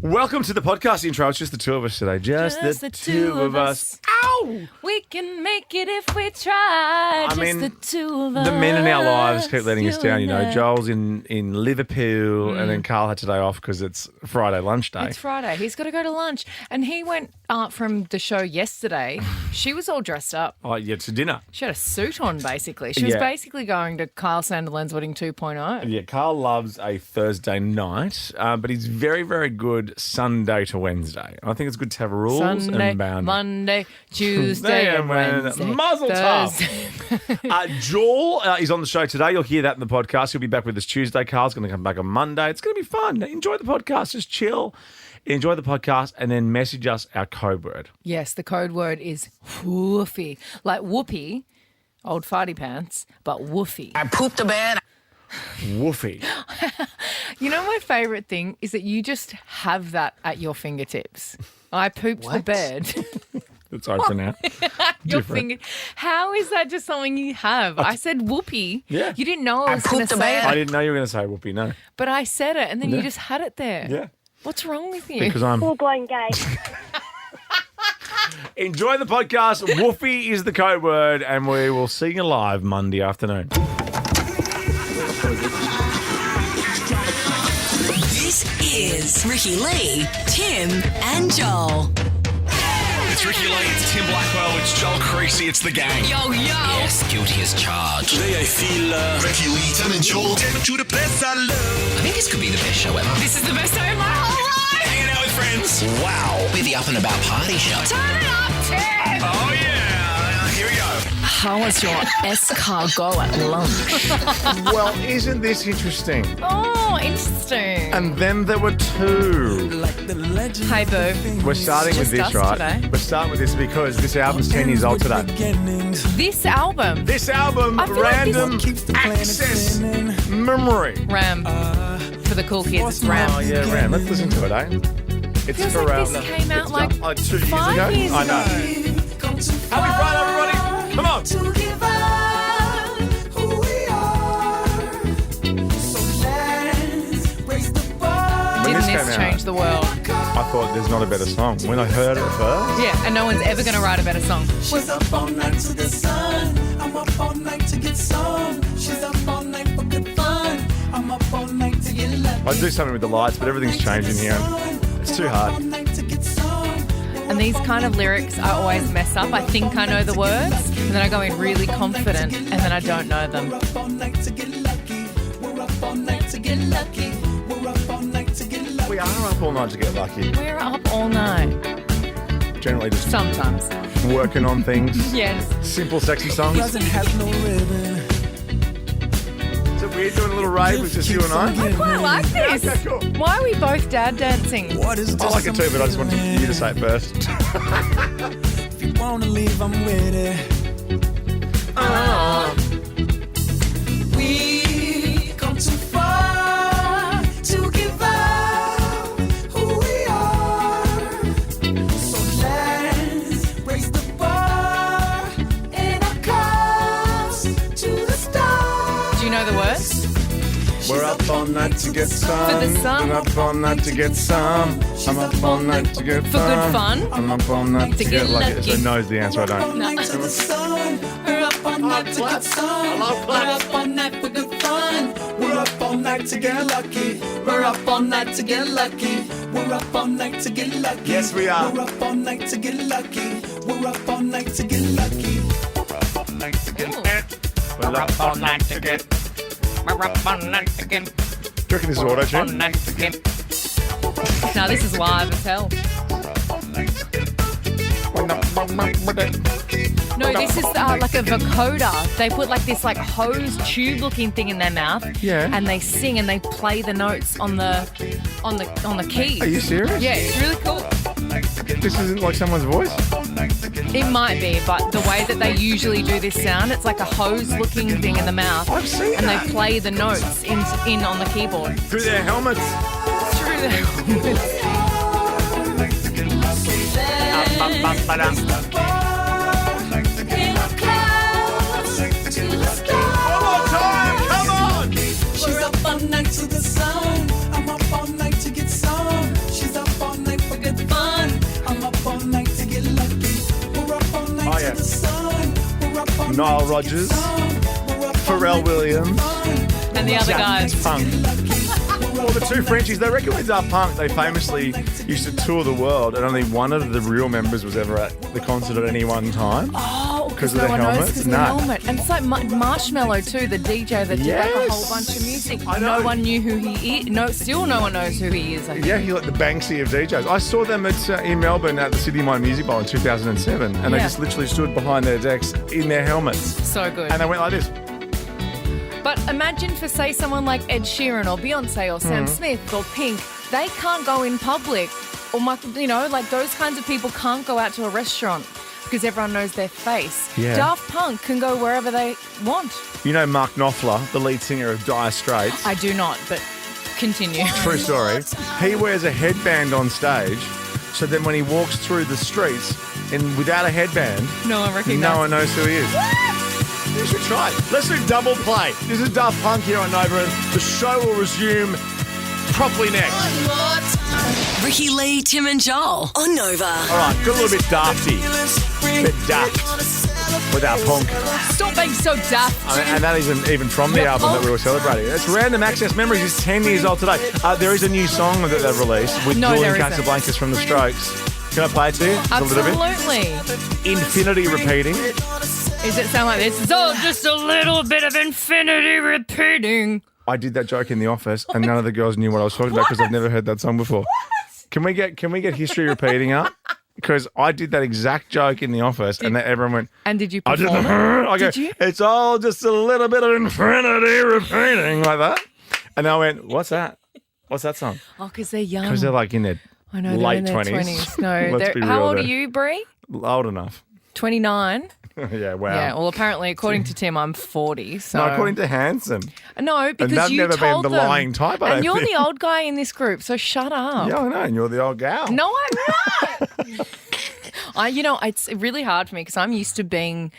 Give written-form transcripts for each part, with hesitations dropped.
Welcome to the podcast intro. It's just the two of us today. Just the two of us. Ow! We can make it if we try. The two of us. The men in our lives keep letting us down. You know, Joel's in Liverpool, and then Carl had today off because it's Friday lunch day. It's Friday. He's got to go to lunch. And he went from the show yesterday. She was all dressed up. Oh, yeah, to dinner. She had a suit on, basically. She was basically going to Kyle Sandilands Wedding 2.0. Yeah, Carl loves a Thursday night, but he's very, very good Sunday to Wednesday. I think it's good to have rules Sunday, and boundaries. Monday, Tuesday, and Wednesday. Muzzle tough. Joel is on the show today. You'll hear that in the podcast. He'll be back with us Tuesday. Carl's going to come back on Monday. It's going to be fun. Enjoy the podcast. Just chill. Enjoy the podcast and then message us our code word. Yes, the code word is woofy. Like whoopee, old farty pants, but woofy. I pooped the bed. Woofy. You know, my favourite thing is that you just have that at your fingertips. I pooped the bed. It's open now. How is that just something you have? I said whoopee. Yeah. You didn't know I was going to say it. I didn't know you were going to say whoopee, no. But I said it and then you just had it there. Yeah. What's wrong with you? Because I'm full-blown gay. Enjoy the podcast. Woofy is the code word, and we will see you live Monday afternoon. This is Ricky Lee, Tim, and Joel. It's Ricky Lee, it's Tim Blackwell, it's Joel Creasy, it's the gang. Yo, yo. Yes, guilty as charged. Today I feel Ricky Lee, Tim and Joel. Take to the place I love. I think this could be the best show ever. This is the best day of my whole life. Hanging out with friends. Wow. We're the up and about party show. Turn it up, Tim. Oh yeah, here we go. How was your escargot at lunch? Well, isn't this interesting? Oh, interesting. And then there were two. Hey, boo. We're starting with Just this, us right? today. We're starting with this because this album's 10 years old today. This album. This album, I feel like Random Access Memory. Ram. For the cool kids, it's Ram. Oh, yeah, Ram. Let's listen to it, eh? It's Feels for like this came out like 2 years 5 ago. years I know. ago. Happy Friday, everybody. Come on. When Didn't this this came change out, the world? I thought there's not a better song. When I heard it first, Yeah, and no one's ever going to write a better song. She's up all night to the sun. I'm up all night to get some. She's up all night for good fun. I'm up all night to get lucky. I'd do something with the lights, but everything's changing here. It's too hard. And these kind of lyrics I always mess up. I think I know the words, and then I go in really confident, and then I don't know them. We're up all night to get lucky. We're up all night to get lucky. We're up all night to get lucky. We are up all night to get lucky. We're up all night. Generally just Sometimes. working on things. Yes. Simple, sexy songs. Doesn't have no ribbon. Is it weird doing a little rave with just you and I? I quite like this. Okay, cool. Why are we both dad dancing? What is I like it too, but I just wanted you to say it first. If you wanna leave, I'm with it. We come too far to give up who we are. So let's raise the bar and our cups to the stars. Do you know the words? We're up all night to get some. For the sun. We're up all night to get some. I'm up all night to get For good fun. I'm up all night to get lucky. lucky. So knows the answer, I don't. We're up all night to the sun. We're up all night to get some. We're up all night for good fun. We're up all night to get lucky. We're up all night to get lucky. We're up all night to get lucky. Yes, we are. We're up all night to get lucky. We're up all night to get lucky. We're up all night to get. We're up all night to get. We're up all night again. Do you reckon this is auto-tune? Night again. No, this is live as hell. No, this is like a vocoder. They put like this like hose tube looking thing in their mouth. Yeah. And they sing and they play the notes on the keys. Are you serious? Yeah, it's really cool. This isn't like someone's voice? It might be, but the way that they usually do this sound, it's like a hose-looking thing in the mouth. I've seen and that. they play the notes in on the keyboard. Through their helmets. Through the helmets. One more time, come on! She's up all night to the sun. I'm up all night to get some. She's up Nile Rodgers, Pharrell Williams, And the other guys. Punk. Well, the two Frenchies, they reckon with Daft Punk, they famously used to tour the world and only one of the real members was ever at the concert at any one time. Oh, because of no the one knows helmets? because of the helmet. And it's like Marshmallow too, the DJ that did like a whole bunch of music. I know. No one knew who he is. No, still no one knows who he is. I think. Yeah, he's like the Banksy of DJs. I saw them in Melbourne at the Sydney Mine Music Bowl in 2007 and they Yeah. just literally stood behind their decks in their helmets So good. and they went like this. But imagine for, say, someone like Ed Sheeran or Beyonce or Sam Smith or Pink, they can't go in public. Or, like those kinds of people can't go out to a restaurant because everyone knows their face. Yeah. Daft Punk can go wherever they want. You know Mark Knopfler, the lead singer of Dire Straits? I do not, but continue. True story. He wears a headband on stage, so then when he walks through the streets and without a headband, No one recognizes. no one knows who he is. You should try it. Let's do double play. This is Daft Punk here on Nova, and the show will resume properly next. Ricky Lee, Tim and Joel on Nova. All right, got a little bit dafty. Bit daft with our punk. Stop being so daft. And that isn't even from the album that we were celebrating. It's Random Access Memories. It's 10 years old today. There is a new song that they've released with No, Julian there isn't. Casablancas from The Strokes. Can I play it to you? Just a little bit. Absolutely. Infinity repeating. Does it sound like this? It's all just a little bit of infinity repeating. I did that joke in the office, and none of the girls knew what I was talking about because I've never heard that song before. Can we get history repeating up? Because I did that exact joke in the office, and then everyone went. And did you I did perform the. it? I go. Did you? It's all just a little bit of infinity repeating like that. And I went, what's that? What's that song? Oh, because they're young. Because they're like in their I know, they're late in their 20s. No, Let's be how real old there. are you, Brie? Old enough. 29. Yeah, wow. Yeah, well, apparently, according to Tim, I'm 40. So No, according to Hanson. No, because that's you never been told the them. lying type, I And don't you're think. the old guy in this group, so shut up. Yeah, I know, and you're the old gal. No, I'm not. It's really hard for me because I'm used to being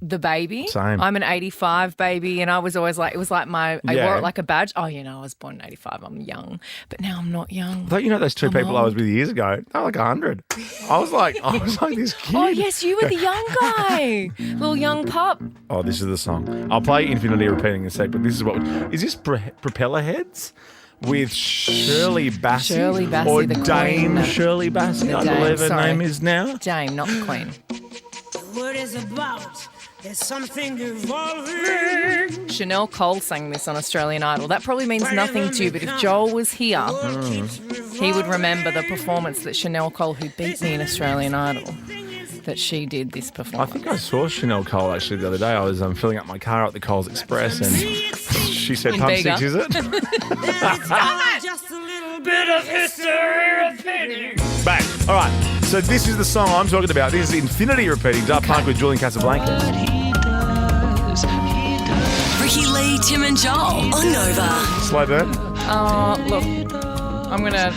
the baby. Same. I'm an 85 baby, and I was always like, it was like I Yeah. wore it like a badge. Oh, I was born in 85. I'm young, but now I'm not young. Don't you know those two people I was with years ago? They were like 100. I was like this kid. Oh, yes, you were the young guy. Little young pup. Oh, this is the song. I'll play Infinity repeating in a sec, but this is what... Is this Propeller Heads with Shirley Bassey? Shirley Bassey, or the Dame Queen. Shirley Bassey, The I Dame, believe her sorry. name is now. Dame, not the Queen. What is about? There's something evolving. Chanel Cole sang this on Australian Idol. That probably means nothing to you, but if Joel was here, he would remember the performance that Chanel Cole, who beat me in Australian Idol, that she did this I performance. think I saw Chanel Cole actually the other day. I was filling up my car at the Coles Express and she said, In pump Bega. 6, is it? Just a little bit of history repeating. Bang. All right. So this is the song I'm talking about. This is Infinity repeating Daft Punk with Julian Casablancas. Ricky Lee, Tim and Joel on Nova. Slow burn. Look, I'm going to...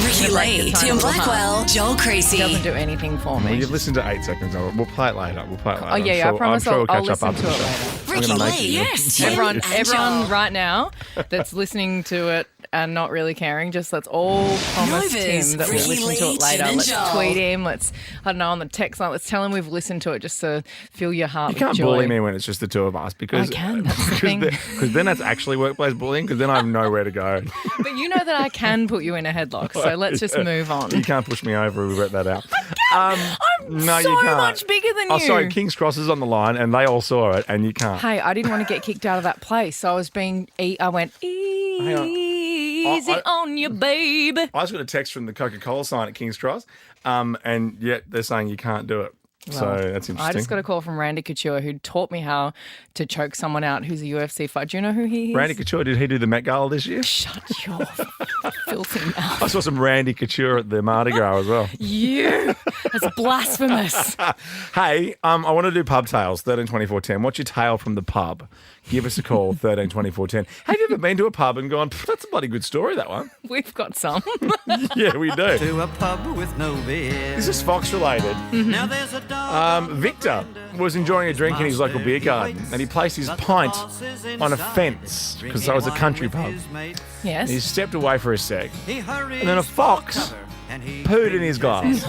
Ricky break Lee, the time Tim of the heart. Blackwell, Joel It Creasy. doesn't do anything for Well, me. you've listened to 8 seconds. We'll play it later. Oh, yeah, I promise I'm sure I'll we'll catch up listen after to the it show. later. Ricky I'm gonna make Lee, it. yes, Tim Everyone and Joel. right now that's listening to it and not really caring, just let's all promise Nova's Tim that we'll Ricky listen to Lee, it later. Tim and Let's Joel. tweet him. Let's, I don't know, on the text line, let's tell him we've listened to it just to fill your heart You with can't joy. bully me when it's just the two of us because I can, that's the thing. Because then that's actually workplace bullying because then I have nowhere to go. But you know that I can put you in a headlock, so let's just move on. You can't push me over. We've worked that out. I'm No, so you can't. much bigger than Oh, you. sorry, King's Cross is on the line and they all saw it and you can't. Hey, I didn't want to get kicked out of that place, so I was I went easy I- on you, babe. I just got a text from the Coca-Cola sign at King's Cross and yet they're saying you can't do it. So that's interesting. I just got a call from Randy Couture who taught me how to choke someone out who's a UFC fighter. Do you know who he is? Randy Couture, did he do the Met Gala this year? Shut your filthy mouth. I saw some Randy Couture at the Mardi Gras as well. You. That's blasphemous. Hey, I want to do pub tales, 13 24 10. What's your tale from the pub? Give us a call, 13 24 10. Have you ever been to a pub and gone, that's a bloody good story, that one? We've got some. Yeah, we do. To a pub with no beer. This is Fox related. Now there's a dog. Victor was enjoying a drink in his local beer garden and he placed his pint on a fence because that was a country pub. Yes. He stepped away for a sec He hurries and then a fox pooed in his glass.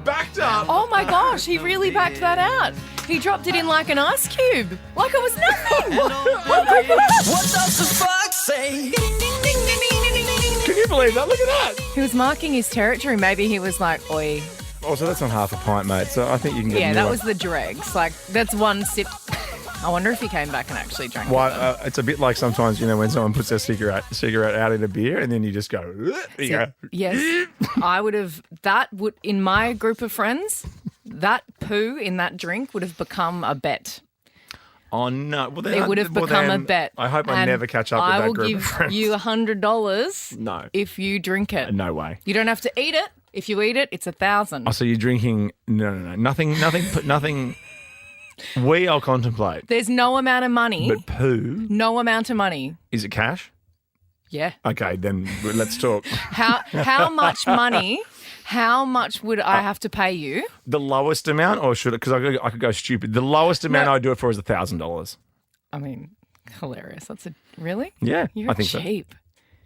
Backed up. Oh my gosh, he really backed that out. He dropped it in like an ice cube, like it was nothing. Oh my gosh. What does the fox say? Can you believe that? Look at that. He was marking his territory. Maybe he was like, oi. Also, that's not half a pint, mate. So I think you can get Yeah, a new that one. was the dregs. Like, that's one sip. I wonder if he came back and actually drank Why, it. it's a bit like sometimes, when someone puts their cigarette out in a beer and then you just go, you go. Yes. I would have, in my group of friends, that poo in that drink would have become a bet. Oh, no. Well, then, It would have become a bet. I hope I And never catch up with that group of friends. I will give you $100 No. if you drink it. No way. You don't have to eat it. If you eat it, it's 1,000. Oh, so you're drinking, no. Nothing. I'll contemplate. There's no amount of money. But poo, No amount of money. is it cash? Yeah. Okay, then let's talk. How much money? How much would I have to pay you? The lowest amount, or should it? Because I could go stupid. The lowest amount I'd do it for is $1,000. I mean, hilarious. Really? Yeah, You're I think so. cheap.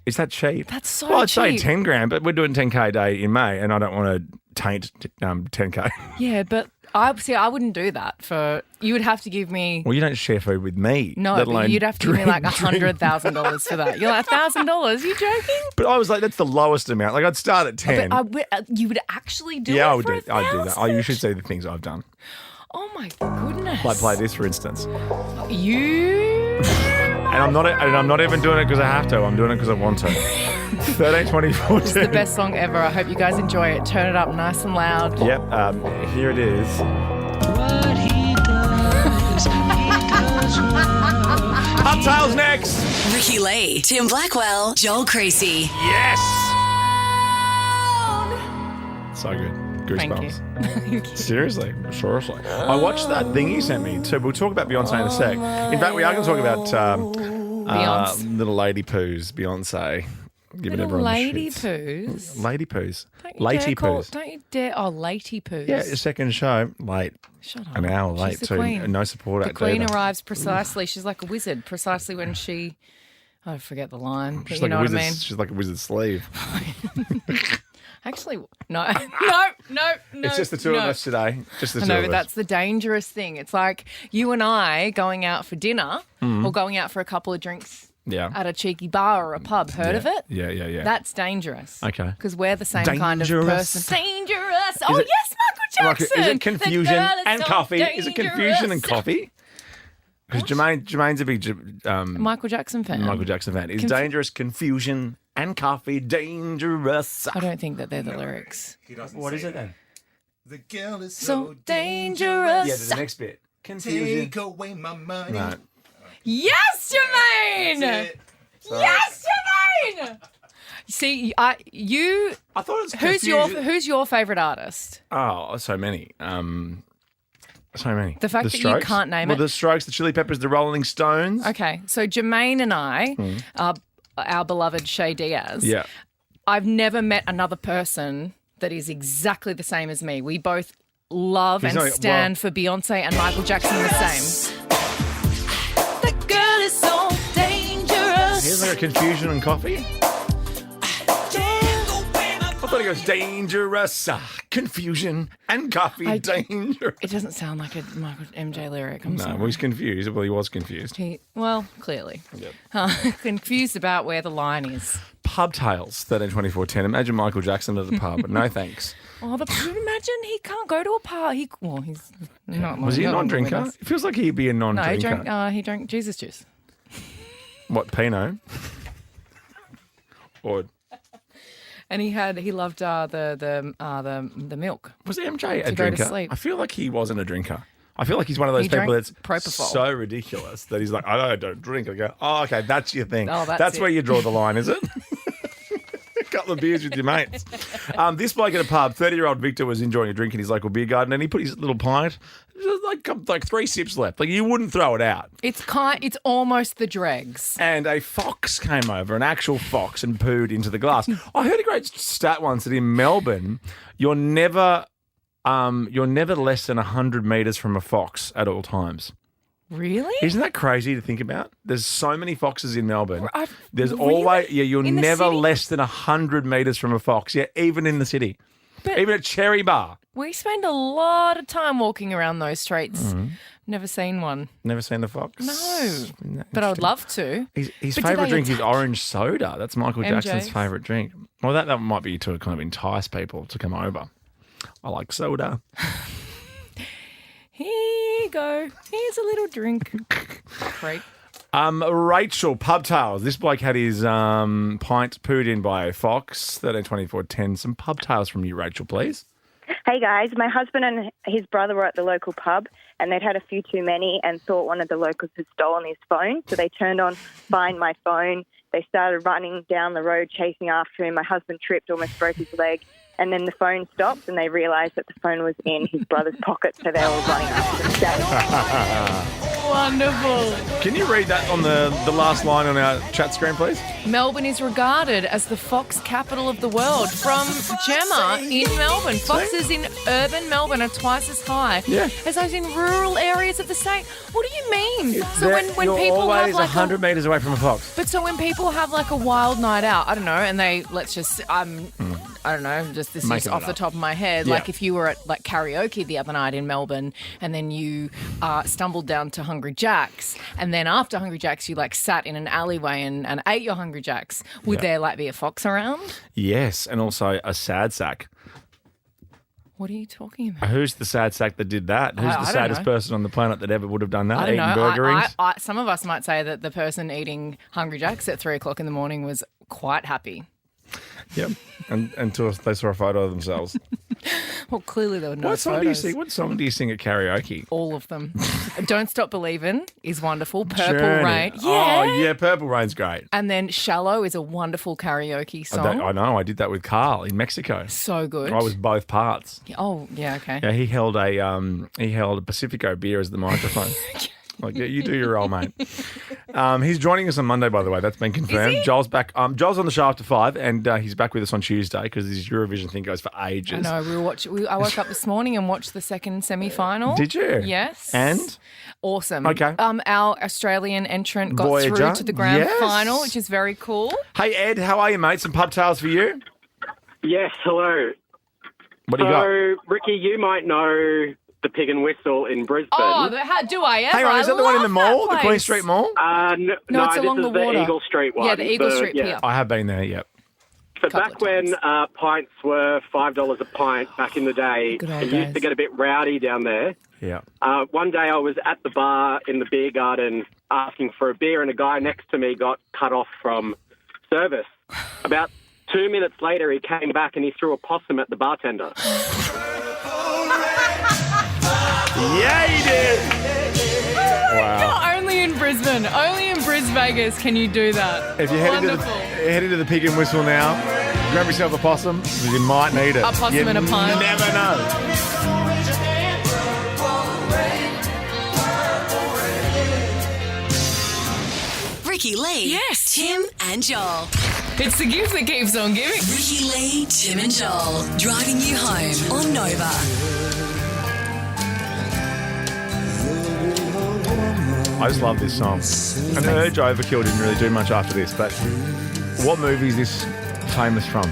Is that cheap? That's so Well, I'd say cheap. 10 grand, but we're doing 10K a day in May, and I don't want to taint 10K. Yeah, but I wouldn't do that for. You would have to give me. Well, you don't share food with me. No, let but alone you'd have to give me like drink. $100,000 for that. You're like $1,000? You joking? But I was like, that's the lowest amount. Like, I'd start at 10. You would actually do yeah, it I would for do. I'd do that. Oh, 1,000? you should see the things I've done. Oh my goodness! Like play this, for instance. You. And I'm not even doing it because I have to. I'm doing it because I want to. 13, 24, It's the best song ever. I hope you guys enjoy it. Turn it up nice and loud. Yep. Here it is. Uptails next. Ricky Lee, Tim Blackwell, Joel Creasy. Yes. So good. Goosebumps. Thank you. Seriously. I watched that thing you sent me too. We'll talk about Beyonce in a sec. In fact, we are going to talk about Beyonce. little lady poos, Beyonce. Giving Little everyone the lady shits. poos. Lady poos. Don't you Lady dare call- poos. Don't you dare. Oh, lady poos. Yeah, your second show, late. Shut up. An hour late She's the too. queen. No support The out queen there. arrives precisely. She's like a wizard. Precisely when she. I forget the line. But She's you like know a what I wizard's, mean. she's like a wizard's sleeve. Actually, no. It's just the two of us today. Just the I two know, of but us. that's the dangerous thing. It's like you and I going out for dinner Mm-hmm. or going out for a couple of drinks Yeah. at a cheeky bar or a pub. Heard of it? Yeah. That's dangerous. Okay. Because we're the same kind of Dangerous. person. Dangerous. Oh, it- yes, Michael Jackson. Is it The confusion girl is and so coffee? Is it confusion and dangerous. coffee? Because Jermaine's a big Michael Jackson fan. Michael Jackson fan. Is dangerous, confusion and coffee dangerous? I don't think that they're the lyrics. What is it then? The girl is So dangerous. Yeah, the next bit. Confusion. Take away my money. No. Yes, Jermaine. That's it. Yes, Jermaine. See, you. I thought it was Who's your favorite artist? Oh, so many. So many. The fact that you Strokes? can't name well, it. the Strokes, the Chili Peppers, the Rolling Stones. Okay, so Jermaine and I, our beloved Shay Diaz. Yeah. I've never met another person that is exactly the same as me. We both love and not- stand for Beyonce and Michael Jackson the same. The girl is so dangerous. Here's like a confusion and coffee. I thought it goes dangerous, confusion and coffee, dangerous. It doesn't sound like a Michael MJ lyric. I'm No, sorry. well, he's confused. Well, he was confused. Clearly. Yep. Confused about where the line is. Pub tales, 13, 24, 10. Imagine Michael Jackson at a pub, but no thanks. Oh, imagine he can't go to a bar. He's not. Was he a not non-drinker? with us. It feels like he'd be a No, non-drinker. he drank Jesus juice. What, Pinot? Or And he loved the milk. was MJ a To go to drinker? sleep. I feel like he wasn't a drinker. I feel like he's one of those He people drank that's Propofol. so ridiculous that he's like, I don't drink. I go, oh, okay, that's your thing. Oh, that's where it. you draw the line, is it? A couple of beers with your mates. This bloke at a pub, 30-year-old Victor, was enjoying a drink in his local beer garden, and he put his little pint, like 3 sips left. Like you wouldn't throw it out. It's almost the dregs. And a fox came over, an actual fox, and pooed into the glass. I heard a great stat once that in Melbourne, you're never less than 100 metres from a fox at all times. Really? Isn't that crazy to think about? There's so many foxes in Melbourne. There's Really? always, you're In the never city? less than 100 metres from a fox. Yeah, even in the city. But- Even at Cherry Bar. We spend a lot of time walking around those streets. Mm-hmm. Never seen one. Never seen the fox? No. But I would love to. His But do favourite they drink is attack? orange soda. That's Michael Jackson's MJ's? favourite drink. Well, that might be to kind of entice people to come over. I like soda. Here you go. Here's a little drink. Great. Rachel, pub tales. This bloke had his pint pooed in by a fox. 132410. Some pub tales from you, Rachel, please. Hey guys, my husband and his brother were at the local pub and they'd had a few too many and thought one of the locals had stolen his phone. So they turned on Find My Phone. They started running down the road chasing after him. My husband tripped, almost broke his leg. And then the phone stopped and they realised that the phone was in his brother's pocket, so they were running after the stage. Wonderful. Can you read that on the last line on our chat screen, please? Melbourne is regarded as the fox capital of the world. From Gemma in Melbourne. Foxes in urban Melbourne are twice as high as those in rural areas of the state. What do you mean? So when You're people have always like 100 metres away from a fox. But so when people have like a wild night out, I don't know, and they I don't know, just this is Making off it the up. top of my head. Yeah. Like if you were at like karaoke the other night in Melbourne and then you stumbled down to Hungry Jack's and then after Hungry Jack's you like sat in an alleyway and ate your Hungry Jack's, would there like be a fox around? Yes, and also a sad sack. What are you talking about? Who's the sad sack that did that? Who's I the don't saddest know. person on the planet that ever would have done that? I don't Eating know. burger rings? Some of us might say that the person eating Hungry Jack's at 3 o'clock in the morning was quite happy. Yep. Until they saw a photo of themselves. Well, clearly there were no What song do you photos. sing? What song do you sing at karaoke? All of them. Don't Stop Believin' is wonderful. Purple Journey. Rain. Oh, yeah, Purple Rain's great. And then Shallow is a wonderful karaoke song. I know. I did that with Carl in Mexico. So good. I was both parts. Oh, yeah, okay. Yeah, he held a Pacifico beer as the microphone. Like, yeah, you do your role, mate. He's joining us on Monday, by the way. That's been confirmed. Is he? Joel's back. Joel's on the show after 5, and he's back with us on Tuesday because this Eurovision thing goes for ages. I know. I woke up this morning and watched the second semi-final. Did you? Yes. And? Awesome. Okay. Our Australian entrant got Voyager. through to the grand Yes. final, which is very cool. Hey, Ed, how are you, mate? Some pub tales for you? Yes, hello. What do you got? So, Ricky, you might know the Pig and Whistle in Brisbane. Oh, how do I ever? Hang on, is that the one in the mall, the Queen Street Mall? No, No, it's this along is the the water. Eagle Street one. Yeah, the Eagle Street Pier. I have been there, yep. So Couple back of when times. pints were $5 a pint back in the day, Good old it used to days. get a bit rowdy down there. Yeah. One day I was at the bar in the beer garden asking for a beer and a guy next to me got cut off from service. About 2 minutes later, he came back and he threw a possum at the bartender. Yeah, he did. Wow. Only in Brisbane. Only in Bris Vegas can you do that. If you're Wonderful. headed to the Pig and Whistle now, grab yourself a possum because you might need it. A possum you and a pint. never know. Ricky Lee. Yes. Tim and Joel. It's the gift that keeps on giving. Ricky Lee, Tim and Joel. Driving you home on Nova. I just love this song. And the Urge Overkill didn't really do much after this, but what movie is this famous from?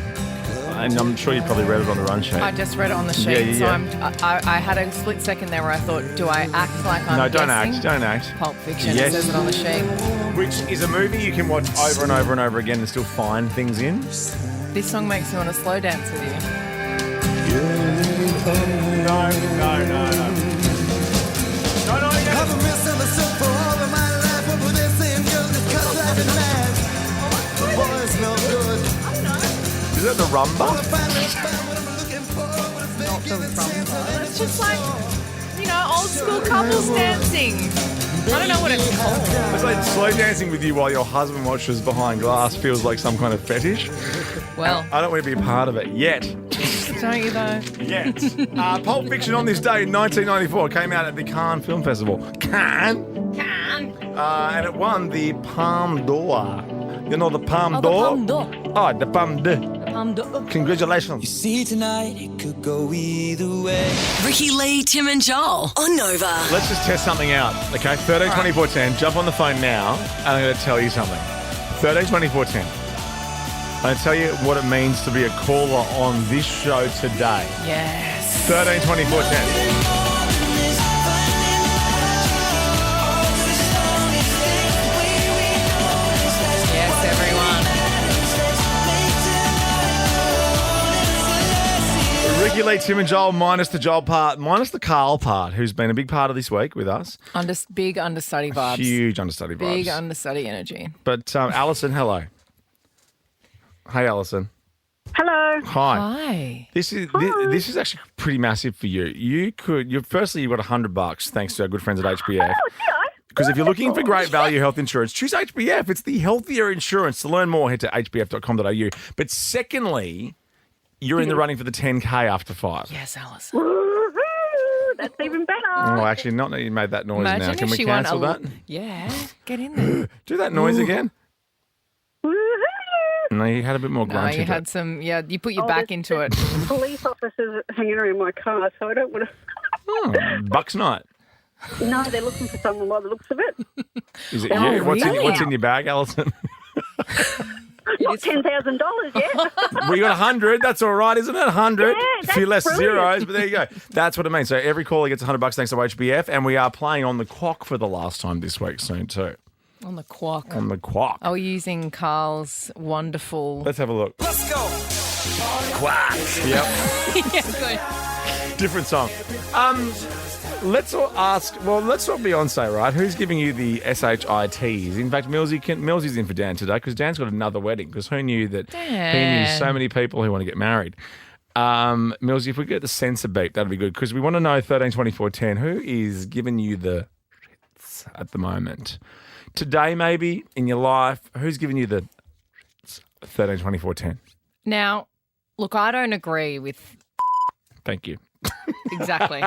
And I'm sure you probably read it on the run sheet. I just read it on the sheet, Yeah. so I had a split second there where I thought, do I act like I'm No, don't guessing? act. Don't act. Pulp Fiction, Yes. it says it on the sheet. Which is a movie you can watch over and over and over again and still find things in. This song makes me want to slow dance with you. No. I've been missing the soup for all of my life, but with this same girl just cuts like a knife. The boy's no good. Is that the rumba? It's just like, old school couples dancing. I don't know what it's called. It's like slow dancing with you while your husband watches behind glass feels like some kind of fetish. Well, I don't want to be a part of it yet. don't you though? Yet. Pulp Fiction on this day in 1994 came out at the Cannes Film Festival. Cannes? And it won the Palme d'Or. You know the Palme Oh, the d'Or? Palme d'Or. Oh, the Palme d'Or. Congratulations. See, tonight it could go either way. Ricky Lee, Tim and Joel on Nova. Let's just test something out, okay? 13 24 10. Jump on the phone now, and I'm going to tell you something. 13 24 10. I'm going to tell you what it means to be a caller on this show today. Yes. 13 24 10. Yes, everyone. Ricky Lee, Tim and Joel, minus the Joel part, minus the Carl part, who's been a big part of this week with us. Big understudy vibes. Huge understudy vibes. Big understudy energy. But Alison, hello. Hey, Alison. Hello. Hi. Hi. This is actually pretty massive for you. You've got $100 thanks to our good friends at HBF. Because if you're looking for great value health insurance, choose HBF. It's the healthier insurance. To learn more, head to hbf.com.au. But secondly, you're in the running for the 10K after 5. Yes, Alison. Woohoo! That's even better. Oh, actually, not that you made that noise Imagine now. Can if we she cancel won that? Yeah, get in there. Do that noise again. Woohoo! No, you had a bit more No, grunt you into had it. some, you put your back into it. Police officers hanging around my car, so I don't want to. Oh, Bucks night. No, they're looking for someone by the looks of it. Is it Oh, you? What's really? in your bag, Alison? Not $10,000 yet. Well, you got 100. That's all right, isn't it? 100. Yeah, a few less that's brilliant. zeros, but there you go. That's what it means. So every caller gets $100 thanks to HBF, and we are playing on the quack for the last time this week soon too. On the quack. On the quack. Are we using Carl's wonderful... Let's have a look. Let's go. Quack. Yep. Yeah, good. Different song. Let's all ask. Well, let's talk Beyonce, right? Who's giving you the SHITs? In fact, Millsy's in for Dan today because Dan's got another wedding. Because who knew that? He knew so many people who want to get married. Millsy, if we get the censor beep, that'd be good because we want to know 13 24 10 who is giving you the shits at the moment today, maybe in your life. Who's giving you the 13 24 10? Now, look, I don't agree with... Thank you. Exactly.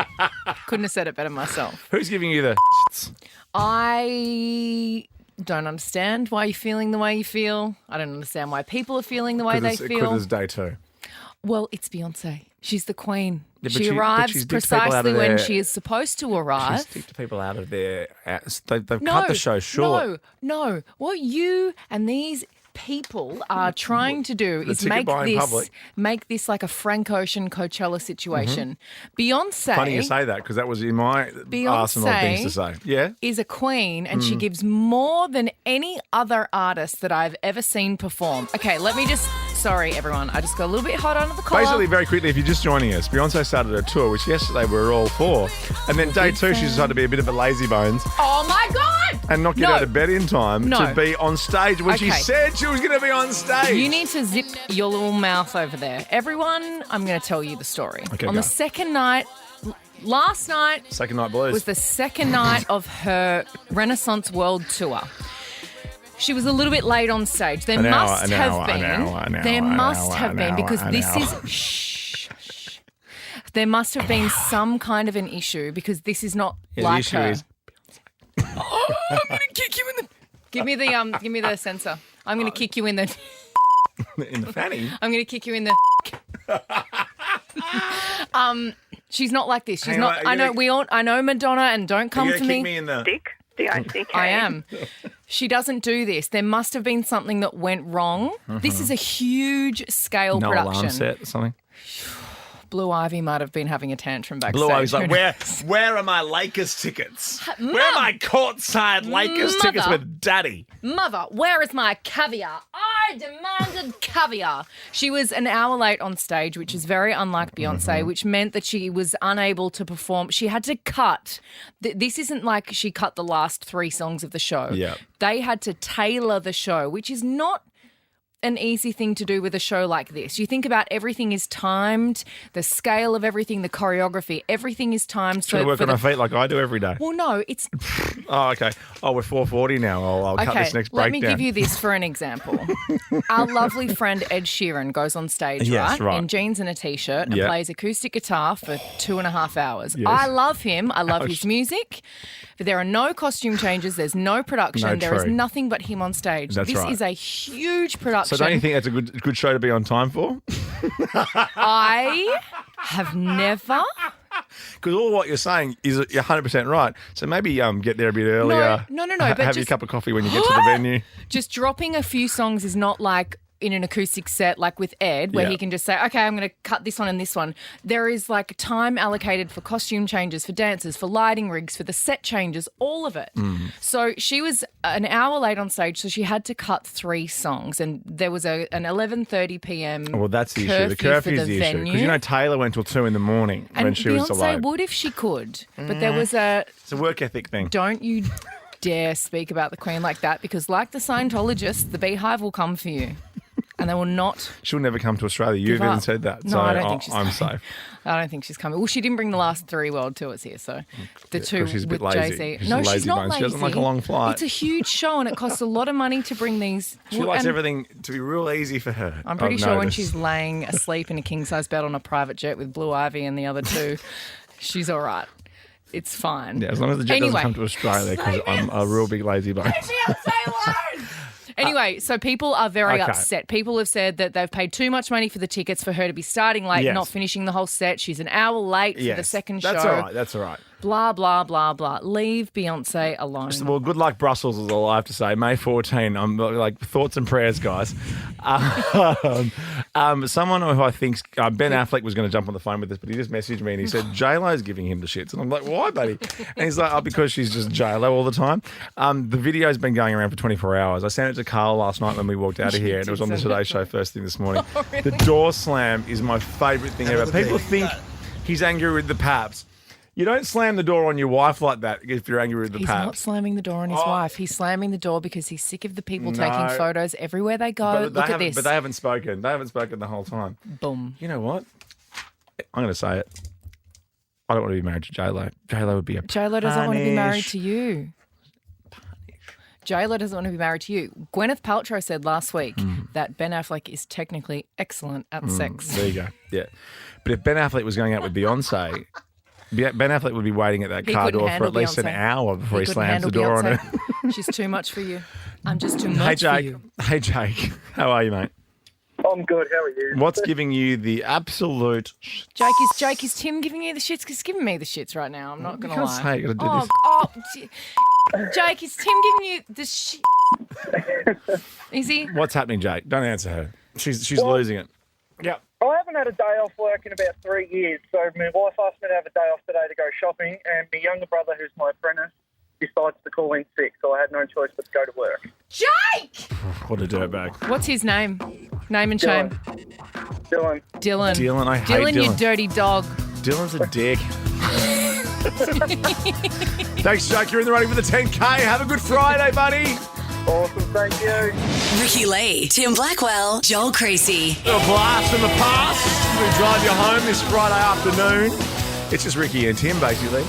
Couldn't have said it better myself. Who's giving you the shits? I don't understand why you're feeling the way you feel. I don't understand why people are feeling the way they feel. Because it's day 2. Well, it's Beyonce. She's the queen. Yeah, but she she's arrives dicked people out precisely of when their- she is supposed to arrive. She's kicked people out of their... They've cut the show short. No. What you and these people are trying to do is ticket buying public. make this like a Frank Ocean Coachella situation. Beyonce... Funny you say that because that was in my arsenal of things to say. Yeah? is a queen and she gives more than any other artist that I've ever seen perform. Okay, let me just... Sorry, everyone. I just got a little bit hot under the collar. Basically, very quickly, if you're just joining us, Beyonce started a tour, which yesterday we were all for. And then day 2, she decided to be a bit of a lazy bones Oh, my God! and not get out of bed in time No. to be on stage when she Okay. said she was going to be on stage. You need to zip your little mouth over there. Everyone, I'm going to tell you the story. Okay, On go. the second night, last night Second Night Blues. was the second night of her Renaissance World Tour. She was a little bit late on stage. There must have been because this is shh. There must have been some kind of an issue because this is not the like issue her. is... Oh, I'm gonna kick you in the. Give me the sensor. I'm gonna kick you in the. in the fanny. I'm gonna kick you in the. She's not like this. She's Hang not. on, I know Madonna, and don't come You're for going to kick me in the... Dick? D-I-C-K. I am. She doesn't do this. There must have been something that went wrong. This is a huge scale No production. alarm set or something. Blue Ivy might have been having a tantrum backstage. Blue Ivy's like, Who knows? where are my Lakers tickets? Where are my courtside Lakers tickets Mother. with Daddy? Mother, where is my caviar? I demanded caviar. She was an hour late on stage, which is very unlike Beyonce, which meant that she was unable to perform. She had to cut. This isn't like she cut the last 3 songs of the show. Yeah. They had to tailor the show, which is not an easy thing to do with a show like this. You think about everything is timed, the scale of everything, the choreography, everything is timed. Should I work on my feet like I do every day? Well, no, it's... Oh, okay. Oh, we're 4:40 now. I'll cut this next breakdown. Let me give you this for an example. Our lovely friend Ed Sheeran goes on stage, Yes, right. in jeans and a T-shirt and Yeah. plays acoustic guitar for 2.5 hours. Yes. I love him. I love his music. But there are no costume changes. There's no production. No, there is true. nothing but him on stage. That's this right. is a huge production. election. So don't you think that's a good show to be on time for? I have never. Because all what you're saying is you're 100% right. So maybe get there a bit earlier. No. But have your cup of coffee when you get to the venue. Just dropping a few songs is not like in an acoustic set like with Ed where he can just say, okay, I'm going to cut this one and this one. There is like time allocated for costume changes, for dancers, for lighting rigs, for the set changes, all of it. So she was an hour late on stage, so she had to cut 3 songs, and there was an 11:30 p.m. Well, that's the issue. The curfew is the issue. Because, you know, Taylor went till 2 in the morning when she was delayed. Beyonce would if she could, but there was It's a work ethic thing. Don't you dare speak about the Queen like that, because like the Scientologists, the Beehive will come for you. And they will not. She'll never come to Australia. You've even said that. No, so I don't think she's I'm coming. safe. I don't think she's coming. Well, she didn't bring the last 3 world tours here, so the 2 she's a bit with lazy. Jay-Z. She's No, a lazy she's not bone. lazy. She doesn't like a long flight. It's a huge show, and it costs a lot of money to bring these. She likes and everything to be real easy for her. I'm pretty I've sure when noticed. she's laying asleep in a king-size bed on a private jet with Blue Ivy and the other 2, she's all right. It's fine. Yeah, as long as the jet doesn't come to Australia, because I'm a real big lazy bone. Anyway, so people are very upset. People have said that they've paid too much money for the tickets for her to be starting late, not finishing the whole set. She's an hour late for the second show. That's all right. Blah, blah, blah, blah. Leave Beyonce alone. Well, good luck, Brussels, is all I have to say. May 14. I'm like, thoughts and prayers, guys. Someone who I think Ben Affleck was going to jump on the phone with us, but he just messaged me and he said J-Lo's giving him the shits. And I'm like, why, buddy? And he's like, because she's just J-Lo all the time. The video's been going around for 24 hours. I sent it to Carl last night when we walked out of here, and it was on the Today Show first thing this morning. Oh, really? The door slam is my favourite thing ever. People think he's angry with the Paps. You don't slam the door on your wife like that if you're angry with the He's Paps. not slamming the door on his wife. He's slamming the door because he's sick of the people taking photos everywhere they go. Look at this. But they haven't spoken. They haven't spoken the whole time. Boom. You know what? I'm going to say it. I don't want to be married to J-Lo. J-Lo would be a J-Lo doesn't want to be married to you. J-Lo doesn't want to be married to you. Gwyneth Paltrow said last week that Ben Affleck is technically excellent at sex. There you go. Yeah. But if Ben Affleck was going out with Beyonce, Ben Affleck would be waiting at that car door for at least an hour before he slams the door on her. She's too much for you. I'm just too much for you. Hey, Jake. How are you, mate? I'm good. How are you? What's giving you the absolute... Jake, is Tim giving you the shits? Because he's giving me the shits right now. I'm not going to lie. Say, you got to do this. Jake, is Tim giving you the shit? Is he? What's happening, Jake? Don't answer her. She's losing it. Yep. I haven't had a day off work in about 3 years, so my wife asked me to have a day off today to go shopping, and my younger brother, who's my apprentice, decides to call in sick, so I had no choice but to go to work. Jake! What a dirtbag. What's his name? Name and shame. Dylan. Dylan, I hate Dylan, you dirty dog. Dylan's a dick. Thanks, Jake. You're in the running for the 10K. Have a good Friday, buddy. Awesome, thank you. Ricky Lee, Tim Blackwell, Joel Creasy. A blast from the past. We drive you home this Friday afternoon. It's just Ricky and Tim, basically.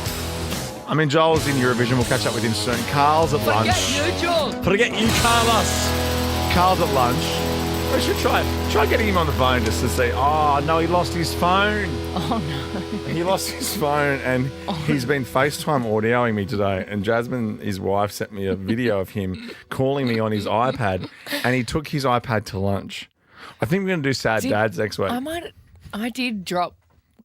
I mean, Joel's in Eurovision. We'll catch up with him soon. Carl's at lunch. Forget you, Joel. Forget you, Carlos. Carl's at lunch. We should try getting him on the phone just to see. Oh, no, he lost his phone. Oh, no. He lost his phone and he's been FaceTime audioing me today. And Jasmine, his wife, sent me a video of him calling me on his iPad, and he took his iPad to lunch. I think we're going to do Sad Dads next week. I did drop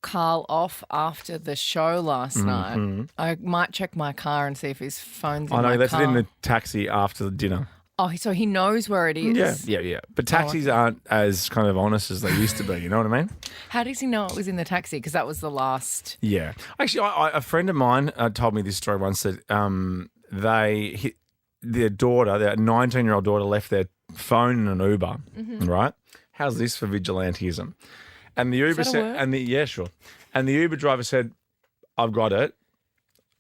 Carl off after the show last night. I might check my car and see if his phone's in my car. I know, that's it in the taxi after the dinner. Oh, so he knows where it is? Yeah. But taxis aren't as kind of honest as they used to be, you know what I mean? How does he know it was in the taxi? Because that was the last... Yeah. Actually, a friend of mine told me this story once that their daughter, their 19-year-old daughter, left their phone in an Uber, right? How's this for vigilantism? And the Uber said... And the Uber driver said, I've got it.